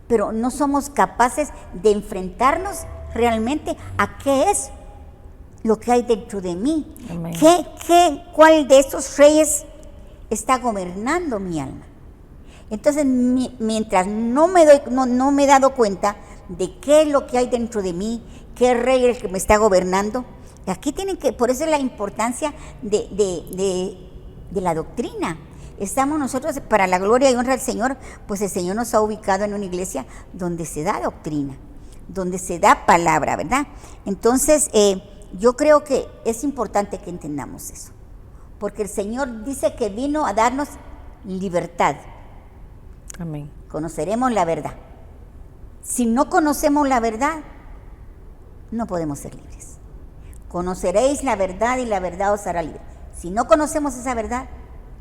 pero no somos capaces de enfrentarnos realmente a qué es lo que hay dentro de mí. Amén. ¿Cuál de estos reyes está gobernando mi alma? Entonces, mientras no me he dado cuenta de qué es lo que hay dentro de mí, qué rey es el que me está gobernando, aquí por eso es la importancia de la doctrina. Estamos nosotros, para la gloria y honra del Señor, pues el Señor nos ha ubicado en una iglesia donde se da doctrina, donde se da palabra, ¿verdad? Entonces, yo creo que es importante que entendamos eso, porque el Señor dice que vino a darnos libertad. Amén. Conoceremos la verdad. Si no conocemos la verdad, no podemos ser libres. Conoceréis la verdad y la verdad os hará libre. Si no conocemos esa verdad,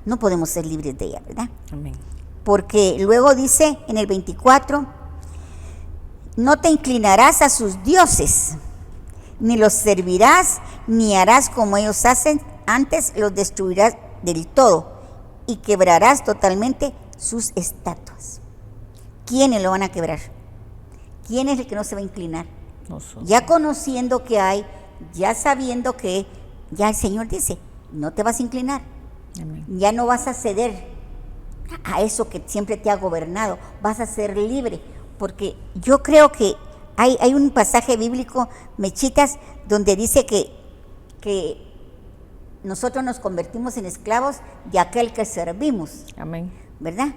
no podemos ser libres de ella, ¿verdad? Amén. Porque luego dice en el 24, no te inclinarás a sus dioses, ni los servirás, ni harás como ellos hacen, antes los destruirás del todo y quebrarás totalmente sus estatuas. ¿Quiénes lo van a quebrar? ¿Quién es el que no se va a inclinar? Nosotros. Ya conociendo que hay, ya sabiendo que ya el Señor dice, no te vas a inclinar. Amén. Ya no vas a ceder a eso que siempre te ha gobernado, vas a ser libre, porque yo creo que hay un pasaje bíblico, Mechitas, donde dice que nosotros nos convertimos en esclavos de aquel que servimos. Amén. ¿Verdad?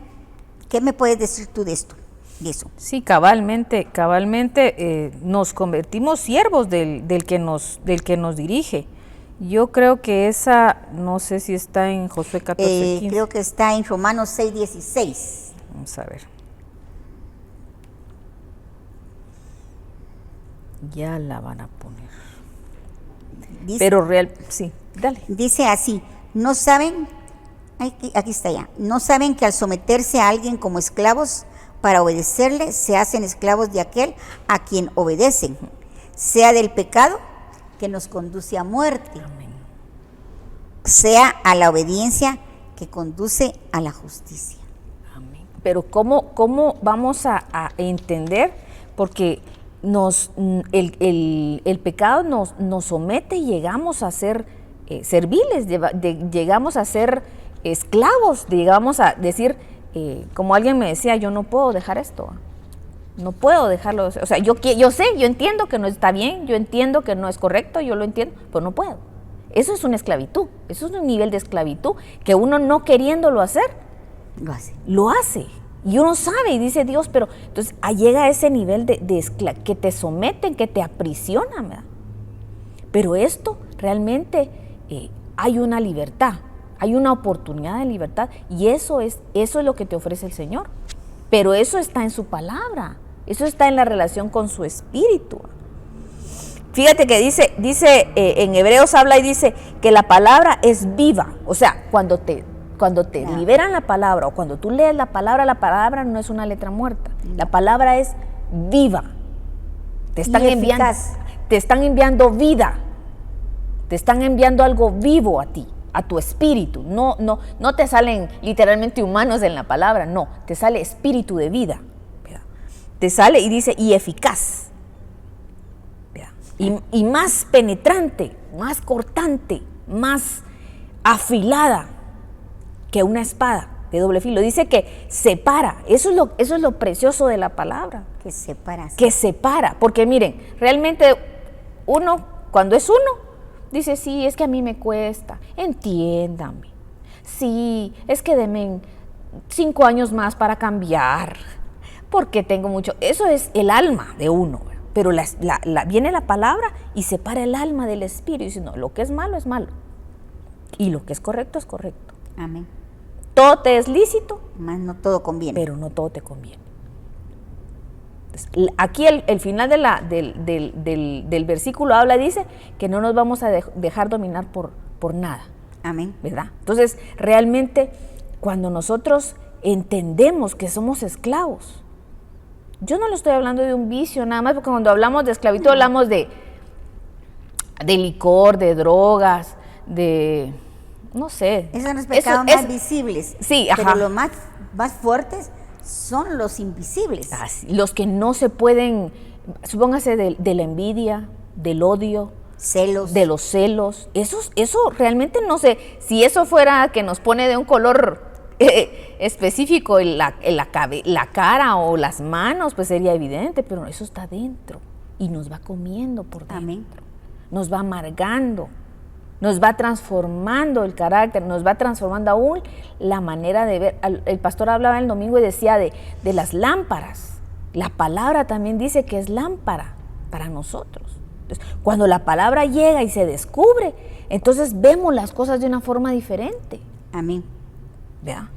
¿Qué me puedes decir tú de esto? De eso. Sí, cabalmente, nos convertimos siervos del que nos dirige. Yo creo que esa, no sé si está en Josué 14:15. Creo que está en Romanos 6:16. Vamos a ver. Ya la van a poner. Dice, Pero sí, dale. dice así, no saben, aquí está ya, no saben que al someterse a alguien como esclavos para obedecerle, se hacen esclavos de aquel a quien obedecen, sea del pecado que nos conduce a muerte, Amén. sea a la obediencia que conduce a la justicia. Amén. Pero ¿cómo vamos a entender? Porque el pecado nos somete y llegamos a ser serviles, llegamos a ser esclavos, llegamos a decir, como alguien me decía, yo no puedo dejar esto, no puedo dejarlo, o sea, yo entiendo que no está bien, yo entiendo que no es correcto, yo lo entiendo, pero no puedo. Eso es una esclavitud, eso es un nivel de esclavitud que uno no queriéndolo hacer, lo hace. Y uno sabe y dice Dios, pero entonces llega a ese nivel que te someten, que te aprisionan, ¿verdad? Pero esto realmente hay una libertad, hay una oportunidad de libertad y eso es lo que te ofrece el Señor. Pero eso está en su palabra, eso está en la relación con su espíritu. Fíjate que dice en Hebreos habla y dice que la palabra es viva, o sea, cuando te liberan la palabra o cuando tú lees la palabra no es una letra muerta, la palabra es viva. Te están enviando vida, te están enviando algo vivo a ti, a tu espíritu. No te salen literalmente humanos en la palabra, no, te sale espíritu de vida. ¿Verdad? Te sale y dice, y eficaz. Y más penetrante, más cortante, más afilada que una espada de doble filo. Dice que separa, eso es lo precioso de la palabra. Que separa. Que separa, porque miren, realmente uno, cuando es uno, dice, sí, es que a mí me cuesta, entiéndame. Sí, es que denme 5 años más para cambiar, porque tengo mucho. Eso es el alma de uno, pero viene la palabra y separa el alma del espíritu y dice, no, lo que es malo, y lo que es correcto, es correcto. Amén. Todo te es lícito, Más no todo conviene. pero no todo te conviene. Entonces, aquí el final del versículo habla, dice que no nos vamos a dejar dominar por nada. Amén. ¿Verdad? Entonces, realmente, cuando nosotros entendemos que somos esclavos, yo no le estoy hablando de un vicio nada más, porque cuando hablamos de esclavitud hablamos de de licor, de drogas, de, no sé. Esos son los pecados más visibles. Sí, ajá. Pero los más fuertes son los invisibles. Los que no se pueden, supóngase de la envidia, del odio, celos. De los celos. Eso realmente no sé. Si eso fuera que nos pone de un color específico en la cara o las manos, pues sería evidente, pero eso está dentro y nos va comiendo por dentro. Amén. Nos va amargando, nos va transformando el carácter, nos va transformando aún la manera de ver. El pastor hablaba el domingo y decía de las lámparas. La palabra también dice que es lámpara para nosotros. Entonces, cuando la palabra llega y se descubre, entonces vemos las cosas de una forma diferente. Amén. ¿Verdad?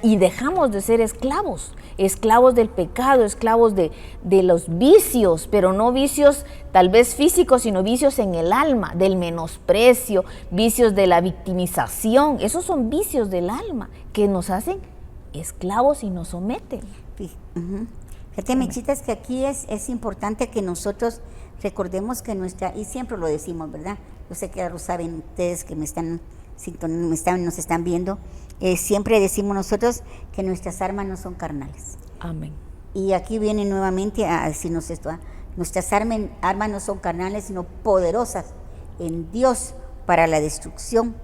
Y dejamos de ser esclavos del pecado, esclavos de los vicios, pero no vicios tal vez físicos, sino vicios en el alma, del menosprecio, vicios de la victimización. Esos son vicios del alma que nos hacen esclavos y nos someten. Fíjate, Mechitas, que aquí es importante que nosotros recordemos que y siempre lo decimos, ¿verdad? Yo sé que ya lo saben ustedes que nos están viendo. Siempre decimos nosotros que nuestras armas no son carnales. Amén. Y aquí viene nuevamente a decirnos esto. Nuestras armas no son carnales, sino poderosas en Dios para la destrucción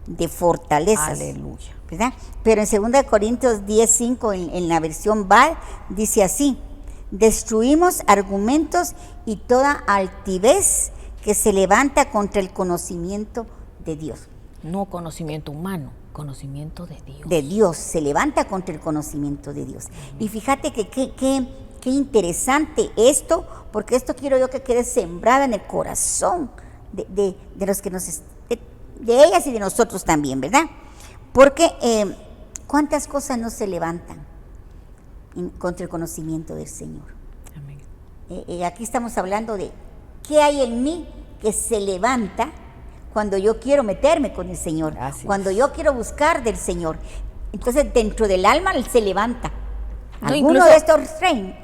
de fortalezas. Aleluya. ¿Verdad? Pero en 2 Corintios 10:5, en la versión BAD, dice así: destruimos argumentos y toda altivez que se levanta contra el conocimiento de Dios. No conocimiento humano, conocimiento de Dios. De Dios, se levanta contra el conocimiento de Dios. Y fíjate que qué interesante esto, porque esto quiero yo que quede sembrada en el corazón de los que de ellas y de nosotros también, ¿verdad? Porque cuántas cosas no se levantan contra el conocimiento del Señor. Amén. Aquí estamos hablando de qué hay en mí que se levanta cuando yo quiero meterme con el Señor, cuando yo quiero buscar del Señor. Entonces dentro del alma él se levanta. Alguno de estos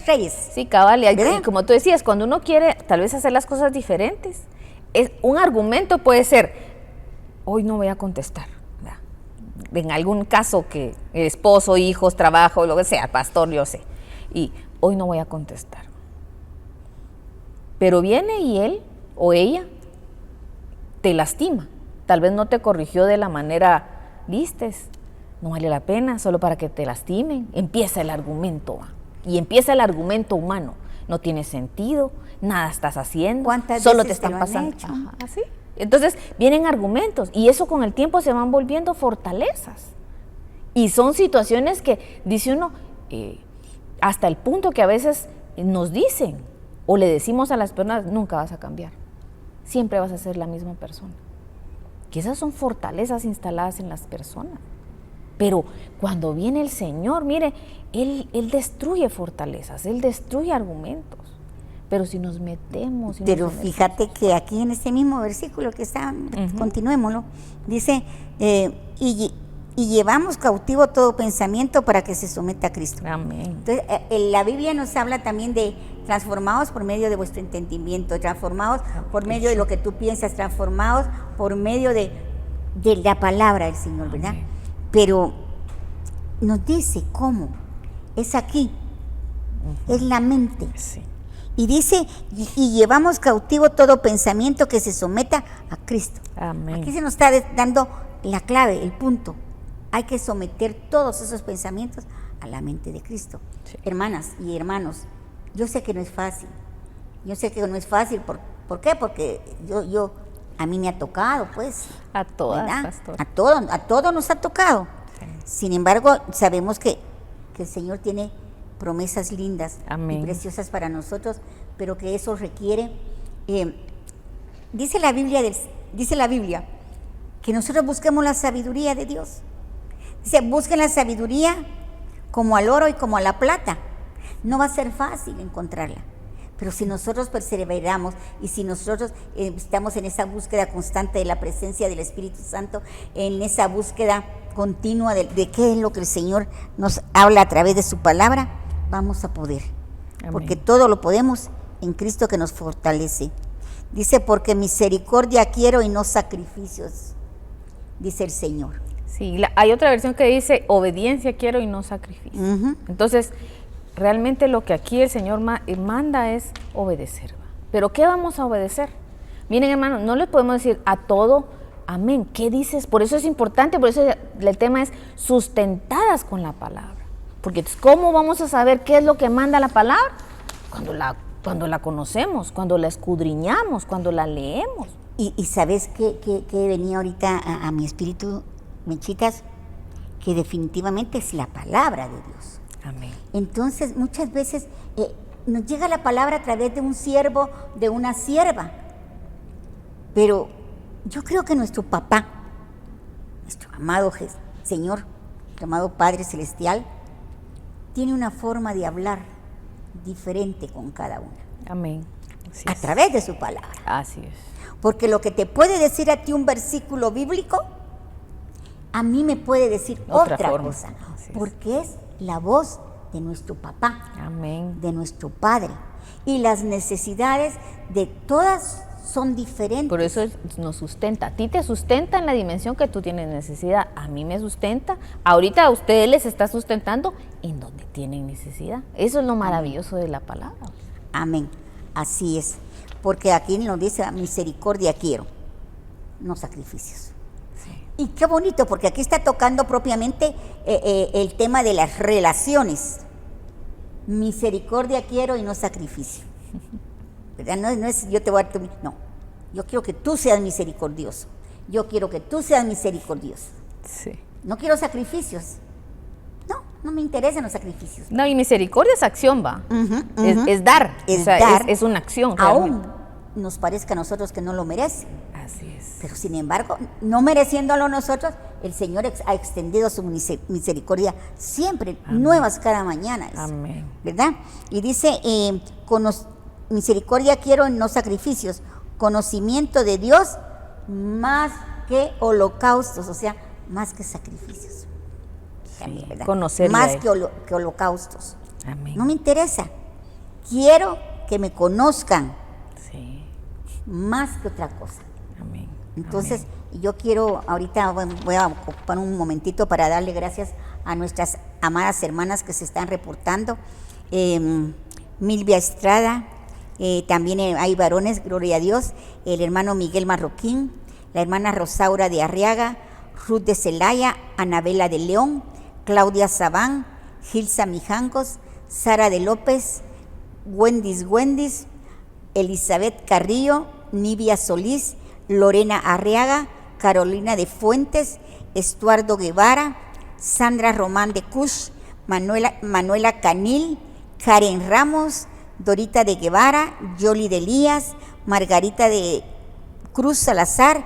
reyes. Sí, cabal, y como tú decías, cuando uno quiere tal vez hacer las cosas diferentes, un argumento puede ser, hoy no voy a contestar. En algún caso que esposo, hijos, trabajo, lo que sea, pastor, yo sé, y hoy no voy a contestar. Pero viene y él o ella te lastima, tal vez no te corrigió de la manera, vistes, no vale la pena, solo para que te lastimen. Empieza el argumento, y empieza el argumento humano, no tiene sentido, nada estás haciendo, solo te están pasando. ¿Sí? Entonces vienen argumentos y eso con el tiempo se van volviendo fortalezas. Y son situaciones que dice uno, hasta el punto que a veces nos dicen o le decimos a las personas, nunca vas a cambiar, siempre vas a ser la misma persona. Que esas son fortalezas instaladas en las personas. Pero cuando viene el Señor, mire, Él destruye fortalezas, Él destruye argumentos. Pero si nos metemos... Pero fíjate que aquí en este mismo versículo que está, continuémoslo, dice, y llevamos cautivo todo pensamiento para que se someta a Cristo. Amén. Entonces, la Biblia nos habla también de transformados por medio de vuestro entendimiento, transformados por medio de lo que tú piensas, transformados por medio de la palabra del Señor, ¿verdad? Amén. Pero nos dice cómo, es aquí, es la mente. Sí. Y dice, y llevamos cautivo todo pensamiento que se someta a Cristo. Amén. Aquí se nos está dando la clave, el punto. Hay que someter todos esos pensamientos a la mente de Cristo. Sí. Hermanas y hermanos, yo sé que no es fácil. Yo sé que no es fácil. ¿Por qué? Porque a mí me ha tocado, pues. A todas, pastor. A todos nos ha tocado. Sí. Sin embargo, sabemos que el Señor tiene promesas lindas. Amén. Y preciosas para nosotros, pero que eso requiere, dice la Biblia que nosotros busquemos la sabiduría de Dios. Dice, busquen la sabiduría como al oro y como a la plata. No va a ser fácil encontrarla, pero si nosotros perseveramos y si nosotros estamos en esa búsqueda constante de la presencia del Espíritu Santo, en esa búsqueda continua de qué es lo que el Señor nos habla a través de su palabra, vamos a poder. Amén. Porque todo lo podemos en Cristo que nos fortalece. Dice, porque misericordia quiero y no sacrificios, dice el Señor. Sí, hay otra versión que dice, obediencia quiero y no sacrificio. Entonces, realmente lo que aquí el Señor manda es obedecer. ¿Pero qué vamos a obedecer? Miren, hermanos, no le podemos decir a todo amén. ¿Qué dices? Por eso es importante, por eso el tema es sustentadas con la palabra. Porque ¿cómo vamos a saber qué es lo que manda la palabra? Cuando la conocemos, cuando la escudriñamos, cuando la leemos. Y ¿sabes qué venía ahorita a mi espíritu, Mechitas? Que definitivamente es la palabra de Dios. Amén. Entonces, muchas veces nos llega la palabra a través de un siervo, de una sierva. Pero yo creo que nuestro papá, nuestro amado Señor, nuestro amado Padre Celestial, tiene una forma de hablar diferente con cada una. Amén. Así a es. través de su palabra. Así es. Porque lo que te puede decir a ti un versículo bíblico, a mí me puede decir otra cosa. Porque es la voz de nuestro papá. Amén. De nuestro Padre. Y las necesidades de todas son diferentes. Por eso nos sustenta. A ti te sustenta en la dimensión que tú tienes necesidad. A mí me sustenta. Ahorita a ustedes les está sustentando en donde tienen necesidad. Eso es lo maravilloso de la palabra. Amén. Así es. Porque aquí nos dice, misericordia quiero, no sacrificios. Sí. Y qué bonito, porque aquí está tocando propiamente el tema de las relaciones. Misericordia quiero y no sacrificio. ¿Verdad? No es yo te voy a dar no, yo quiero que tú seas misericordioso. Yo quiero que tú seas misericordioso. Sí. No quiero sacrificios. No me interesan los sacrificios. No, y misericordia es acción, va. Es dar. Es o sea, dar. Es una acción. Aún nos parezca a nosotros que no lo merece. Así es. Pero sin embargo, no mereciéndolo nosotros, el Señor ha extendido su misericordia siempre, Amén. Nuevas cada mañana. Amén. ¿Verdad? Y dice, misericordia quiero y no sacrificios, conocimiento de Dios más que holocaustos, o sea, más que sacrificios. También, ¿verdad? Conocerle más a Él. que holocaustos. Amén. No me interesa. Quiero que me conozcan Sí. más que otra cosa. Amén. Entonces, yo quiero, ahorita voy a ocupar un momentito para darle gracias a nuestras amadas hermanas que se están reportando. Milvia Estrada, también hay varones, gloria a Dios, el hermano Miguel Marroquín, la hermana Rosaura de Arriaga, Ruth de Celaya, Anabela de León, Claudia Sabán, Gilsa Mijangos, Sara de López, Wendis, Elizabeth Carrillo, Nivia Solís, Lorena Arriaga, Carolina de Fuentes, Estuardo Guevara, Sandra Román de Cush, Manuela Canil, Karen Ramos, Dorita de Guevara, Yoli de Elías, Margarita de Cruz Salazar,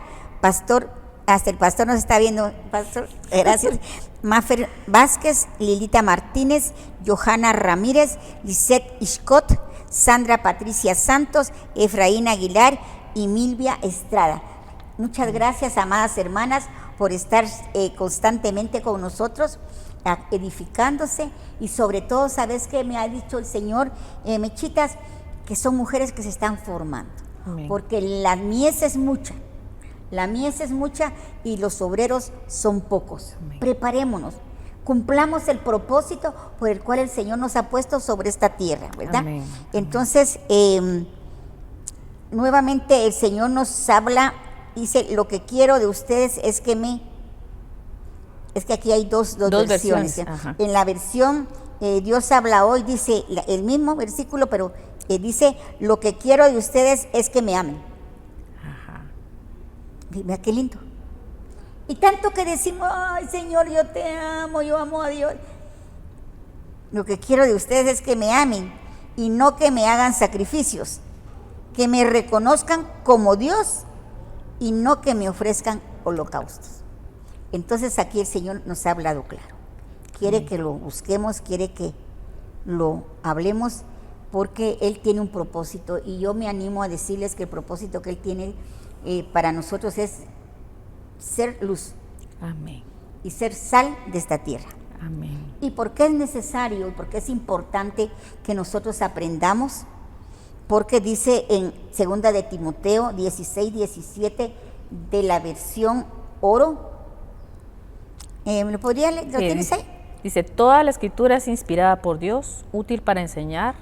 hasta el pastor nos está viendo, pastor, gracias, Mafer Vázquez, Lilita Martínez, Johanna Ramírez, Lisette Iscott, Sandra Patricia Santos, Efraín Aguilar y Milvia Estrada. Muchas gracias, amadas hermanas, por estar constantemente con nosotros, edificándose, y sobre todo, ¿sabes qué me ha dicho el Señor, Mechitas? Que son mujeres que se están formando. Amén. Porque la mies es mucha. La mies es mucha y los obreros son pocos. Amén. Preparémonos, cumplamos el propósito por el cual el Señor nos ha puesto sobre esta tierra, ¿verdad? Amén. Entonces, nuevamente el Señor nos habla, dice, lo que quiero de ustedes es que aquí hay dos versiones. En la versión Dios habla hoy, dice el mismo versículo, pero dice, lo que quiero de ustedes es que me amen. Mira qué lindo. Y tanto que decimos, ay Señor, yo te amo, yo amo a Dios. Lo que quiero de ustedes es que me amen y no que me hagan sacrificios, que me reconozcan como Dios y no que me ofrezcan holocaustos. Entonces aquí el Señor nos ha hablado claro. Quiere que lo busquemos, quiere que lo hablemos, porque Él tiene un propósito, y yo me animo a decirles que el propósito que Él tiene para nosotros es ser luz. Amén. Y ser sal de esta tierra. Amén. ¿Y por qué es necesario y por qué es importante que nosotros aprendamos? porque dice en 2 de Timoteo 16:17 de la versión oro. ¿Me lo podría leer? ¿Lo tienes ahí? Dice, toda la escritura es inspirada por Dios, útil para enseñar,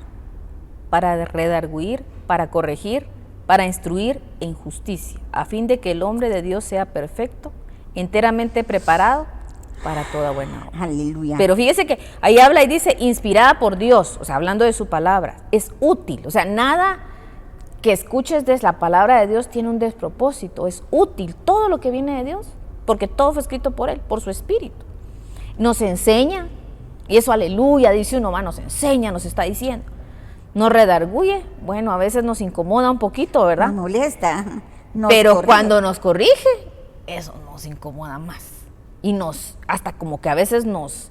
para redarguir, para corregir, para instruir en justicia, a fin de que el hombre de Dios sea perfecto, enteramente preparado para toda buena obra. Aleluya. Pero fíjese que ahí habla y dice, inspirada por Dios, o sea, hablando de su palabra, es útil, o sea, nada que escuches de la palabra de Dios tiene un despropósito, es útil todo lo que viene de Dios, porque todo fue escrito por Él, por su Espíritu. Nos enseña, y eso aleluya, dice uno, nos enseña, nos está diciendo. Nos redarguye, bueno, a veces nos incomoda un poquito, ¿verdad? Nos molesta. Pero corrige. cuando nos corrige, eso nos incomoda más. Y hasta como que a veces nos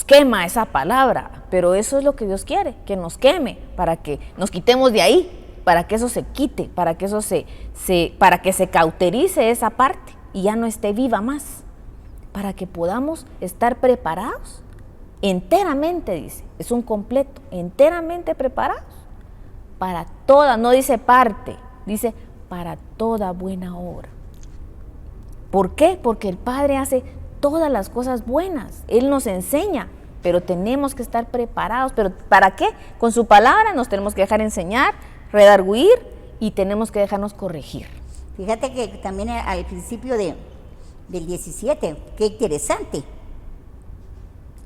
quema esa palabra, pero eso es lo que Dios quiere, que nos queme, para que nos quitemos de ahí, para que eso se quite, para que eso para que se cauterice esa parte y ya no esté viva más, para que podamos estar preparados enteramente, dice, es un completo, enteramente preparados para toda, no dice parte, dice para toda buena obra. ¿Por qué? Porque el Padre hace todas las cosas buenas, Él nos enseña, pero tenemos que estar preparados. ¿Pero para qué? Con su palabra nos tenemos que dejar enseñar, redarguir y tenemos que dejarnos corregir. Fíjate que también al principio del 17, qué interesante,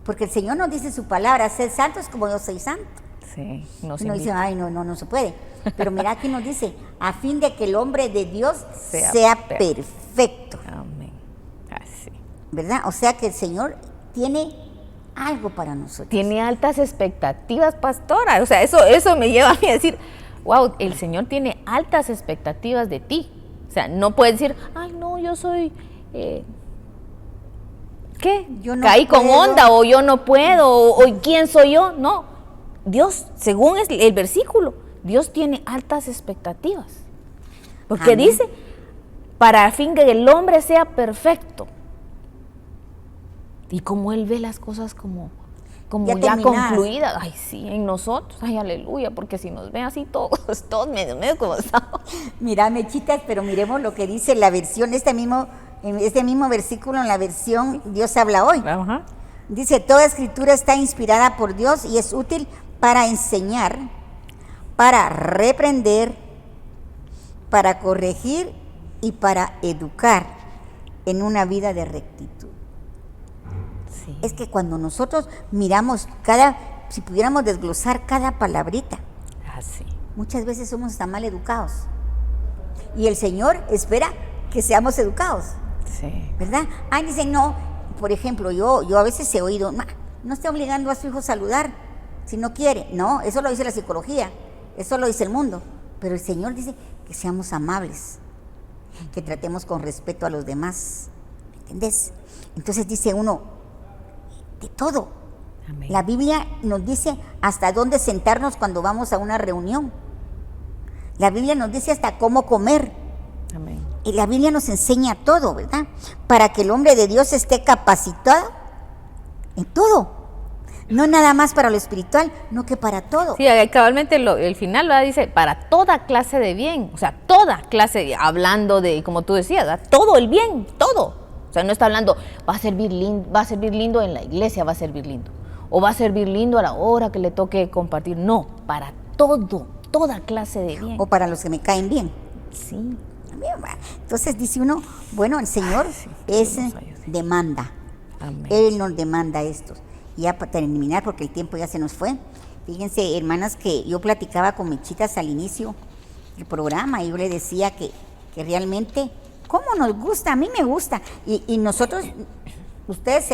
porque el Señor nos dice su palabra, sed santos como yo soy santo. Sí, Uno dice, ay, no se puede. Pero mira aquí nos dice, a fin de que el hombre de Dios sea perfecto. Amén. Así. ¿Verdad? O sea que el Señor tiene algo para nosotros. Tiene altas expectativas, pastora. O sea, eso me lleva a mí a decir, wow, el Señor tiene altas expectativas de ti. O sea, no puedes decir, ay, no, yo soy... ¿qué? Yo no caí con puedo. onda, o yo no puedo, o ¿quién soy yo? No, Dios, según el versículo, Dios tiene altas expectativas, porque Amén. dice, para fin que el hombre sea perfecto, y como Él ve las cosas como Ya ya terminadas. concluidas, ay sí, en nosotros, ay aleluya, porque si nos ven así todos medio como estamos. Mira, mechitas, pero miremos lo que dice la versión, este mismo versículo en la versión Dios habla hoy. Ajá. Dice, toda escritura está inspirada por Dios y es útil para enseñar, para reprender, para corregir y para educar en una vida de rectitud. Sí. Es que cuando nosotros miramos si pudiéramos desglosar cada palabrita, Así. muchas veces somos hasta mal educados. Y el Señor espera que seamos educados, Sí. ¿verdad? Ay, dicen, no, por ejemplo, yo a veces he oído, no esté obligando a su hijo a saludar si no quiere. No, eso lo dice la psicología, eso lo dice el mundo. Pero el Señor dice que seamos amables, que tratemos con respeto a los demás, ¿entendés? Entonces dice uno, de todo. Amén. La Biblia nos dice hasta dónde sentarnos cuando vamos a una reunión. La Biblia nos dice hasta cómo comer. Amén. Y la Biblia nos enseña todo, ¿verdad? Para que el hombre de Dios esté capacitado en todo. No nada más para lo espiritual, no que para todo. Sí, cabalmente el final ¿verdad? Dice, para toda clase de bien, o sea, toda clase, hablando de, como tú decías, ¿verdad? Todo el bien, todo. O sea, no está hablando, va a servir lindo en la iglesia, va a servir lindo. O va a servir lindo a la hora que le toque compartir. No, para todo, toda clase de bien. O para los que me caen bien. Sí. Entonces dice uno, bueno, el Señor demanda. Amén. Él nos demanda esto. Y ya para terminar, porque el tiempo ya se nos fue. Fíjense, hermanas, que yo platicaba con Mechitas al inicio del programa y yo le decía que realmente, ¿cómo nos gusta? A mí me gusta. Y nosotros, ustedes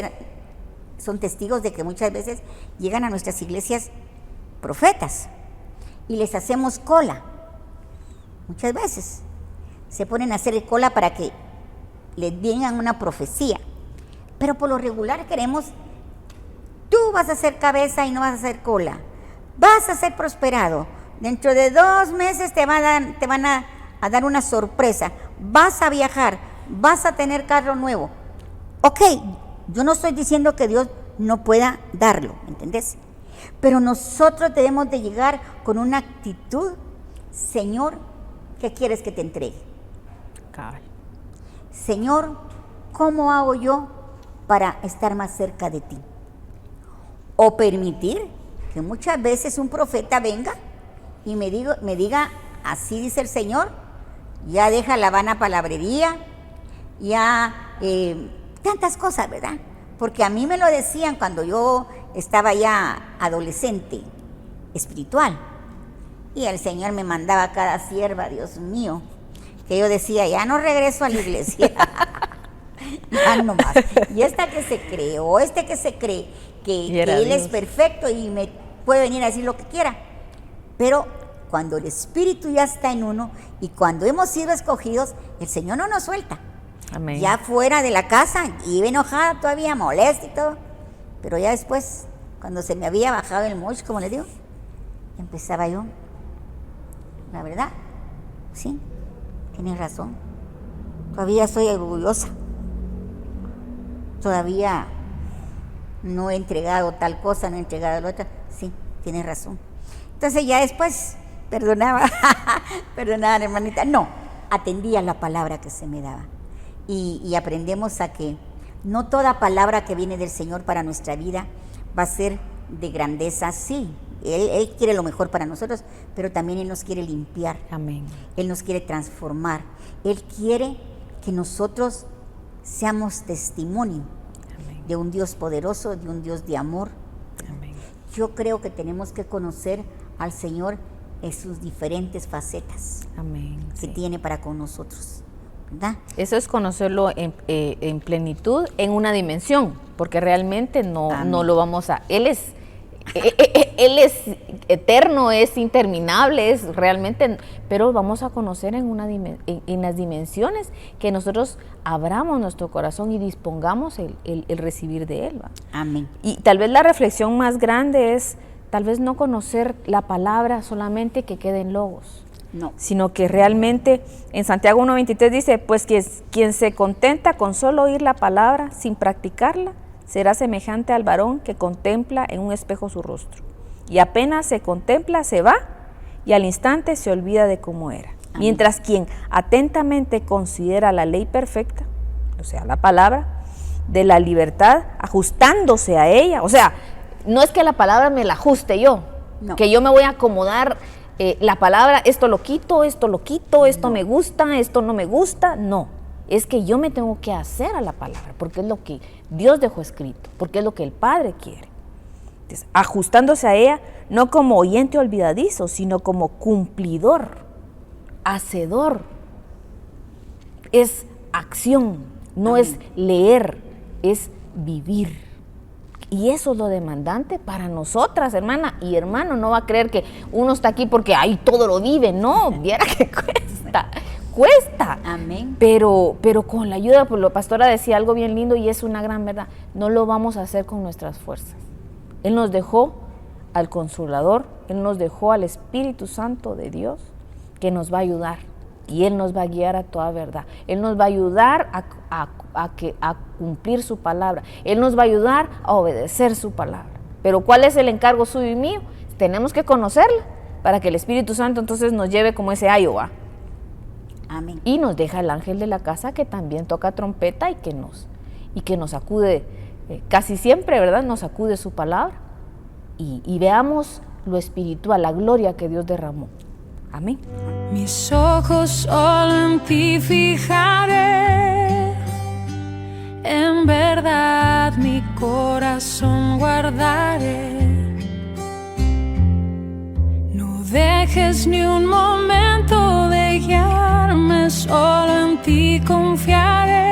son testigos de que muchas veces llegan a nuestras iglesias profetas y les hacemos cola. Muchas veces se ponen a hacer cola para que les digan una profecía. Pero por lo regular queremos, tú vas a ser cabeza y no vas a hacer cola. Vas a ser prosperado. Dentro de 2 meses te van a dar una sorpresa. Vas a viajar, vas a tener carro nuevo. Ok, yo no estoy diciendo que Dios no pueda darlo, ¿entendés? Pero nosotros debemos de llegar con una actitud Señor, ¿qué quieres que te entregue? Cabal. Señor, ¿cómo hago yo para estar más cerca de ti? O permitir que muchas veces un profeta venga y me diga, así dice el Señor, ya deja la vana palabrería, ya tantas cosas, ¿verdad? Porque a mí me lo decían cuando yo estaba ya adolescente, espiritual, y el Señor me mandaba cada sierva, Dios mío, que yo decía, ya no regreso a la iglesia, ya no más. Y esta que se cree, o este que se cree que Él es perfecto y me puede venir a decir lo que quiera. Pero cuando el Espíritu ya está en uno y cuando hemos sido escogidos, el Señor no nos suelta. Amén. Ya fuera de la casa, iba enojada todavía, molesta y todo, pero ya después, cuando se me había bajado el moch, como les digo, empezaba yo, la verdad, sí, tienes razón, todavía soy orgullosa, todavía no he entregado tal cosa, no he entregado la otra, sí, tienes razón. Entonces ya después, perdonaba, hermanita, no, atendía la palabra que se me daba. Y aprendemos a que no toda palabra que viene del Señor para nuestra vida va a ser de grandeza, sí. Él quiere lo mejor para nosotros, pero también Él nos quiere limpiar. Amén. Él nos quiere transformar. Él quiere que nosotros seamos testimonio Amén. de un Dios poderoso, de un Dios de amor. Amén. Yo creo que tenemos que conocer al Señor en sus diferentes facetas Amén. que tiene para con nosotros, ¿verdad? Eso es conocerlo en plenitud, en una dimensión, porque realmente no lo vamos a... Él es eterno, es interminable, es realmente... Pero vamos a conocer en las dimensiones que nosotros abramos nuestro corazón y dispongamos el recibir de Él, ¿va? Amén. Y tal vez la reflexión más grande es, tal vez no conocer la palabra solamente que quede en logos. No. Sino que realmente en Santiago 1:23 dice, pues quien se contenta con solo oír la palabra sin practicarla, será semejante al varón que contempla en un espejo su rostro. Y apenas se contempla, se va y al instante se olvida de cómo era. Amén. Mientras quien atentamente considera la ley perfecta, o sea, la palabra de la libertad, ajustándose a ella, o sea, no es que la palabra me la ajuste yo, no. Que yo me voy a acomodar la palabra, esto lo quito, esto no. Me gusta, esto no me gusta, no. Es que yo me tengo que hacer a la palabra, porque es lo que Dios dejó escrito, porque es lo que el Padre quiere. Entonces, ajustándose a ella, no como oyente olvidadizo, sino como cumplidor, hacedor. Es acción, no Amén. Es leer, es vivir. Y eso es lo demandante para nosotras, hermana y hermano. No va a creer que uno está aquí porque ahí todo lo vive. No, viera que cuesta. Amén. Pero con la ayuda, pues la pastora decía algo bien lindo y es una gran verdad. No lo vamos a hacer con nuestras fuerzas. Él nos dejó al Consolador, Él nos dejó al Espíritu Santo de Dios que nos va a ayudar. Y Él nos va a guiar a toda verdad. Él nos va a ayudar a cumplir su palabra. Él nos va a ayudar a obedecer su palabra. Pero ¿cuál es el encargo suyo y mío? Tenemos que conocerla para que el Espíritu Santo entonces nos lleve como ese ayo. Amén. Y nos deja el ángel de la casa que también toca trompeta y que nos acude casi siempre, ¿verdad? Nos acude su palabra y veamos lo espiritual, la gloria que Dios derramó. Amén. Mis ojos solo en ti fijaré, en verdad mi corazón guardaré. No dejes ni un momento de guiarme, solo en ti confiaré.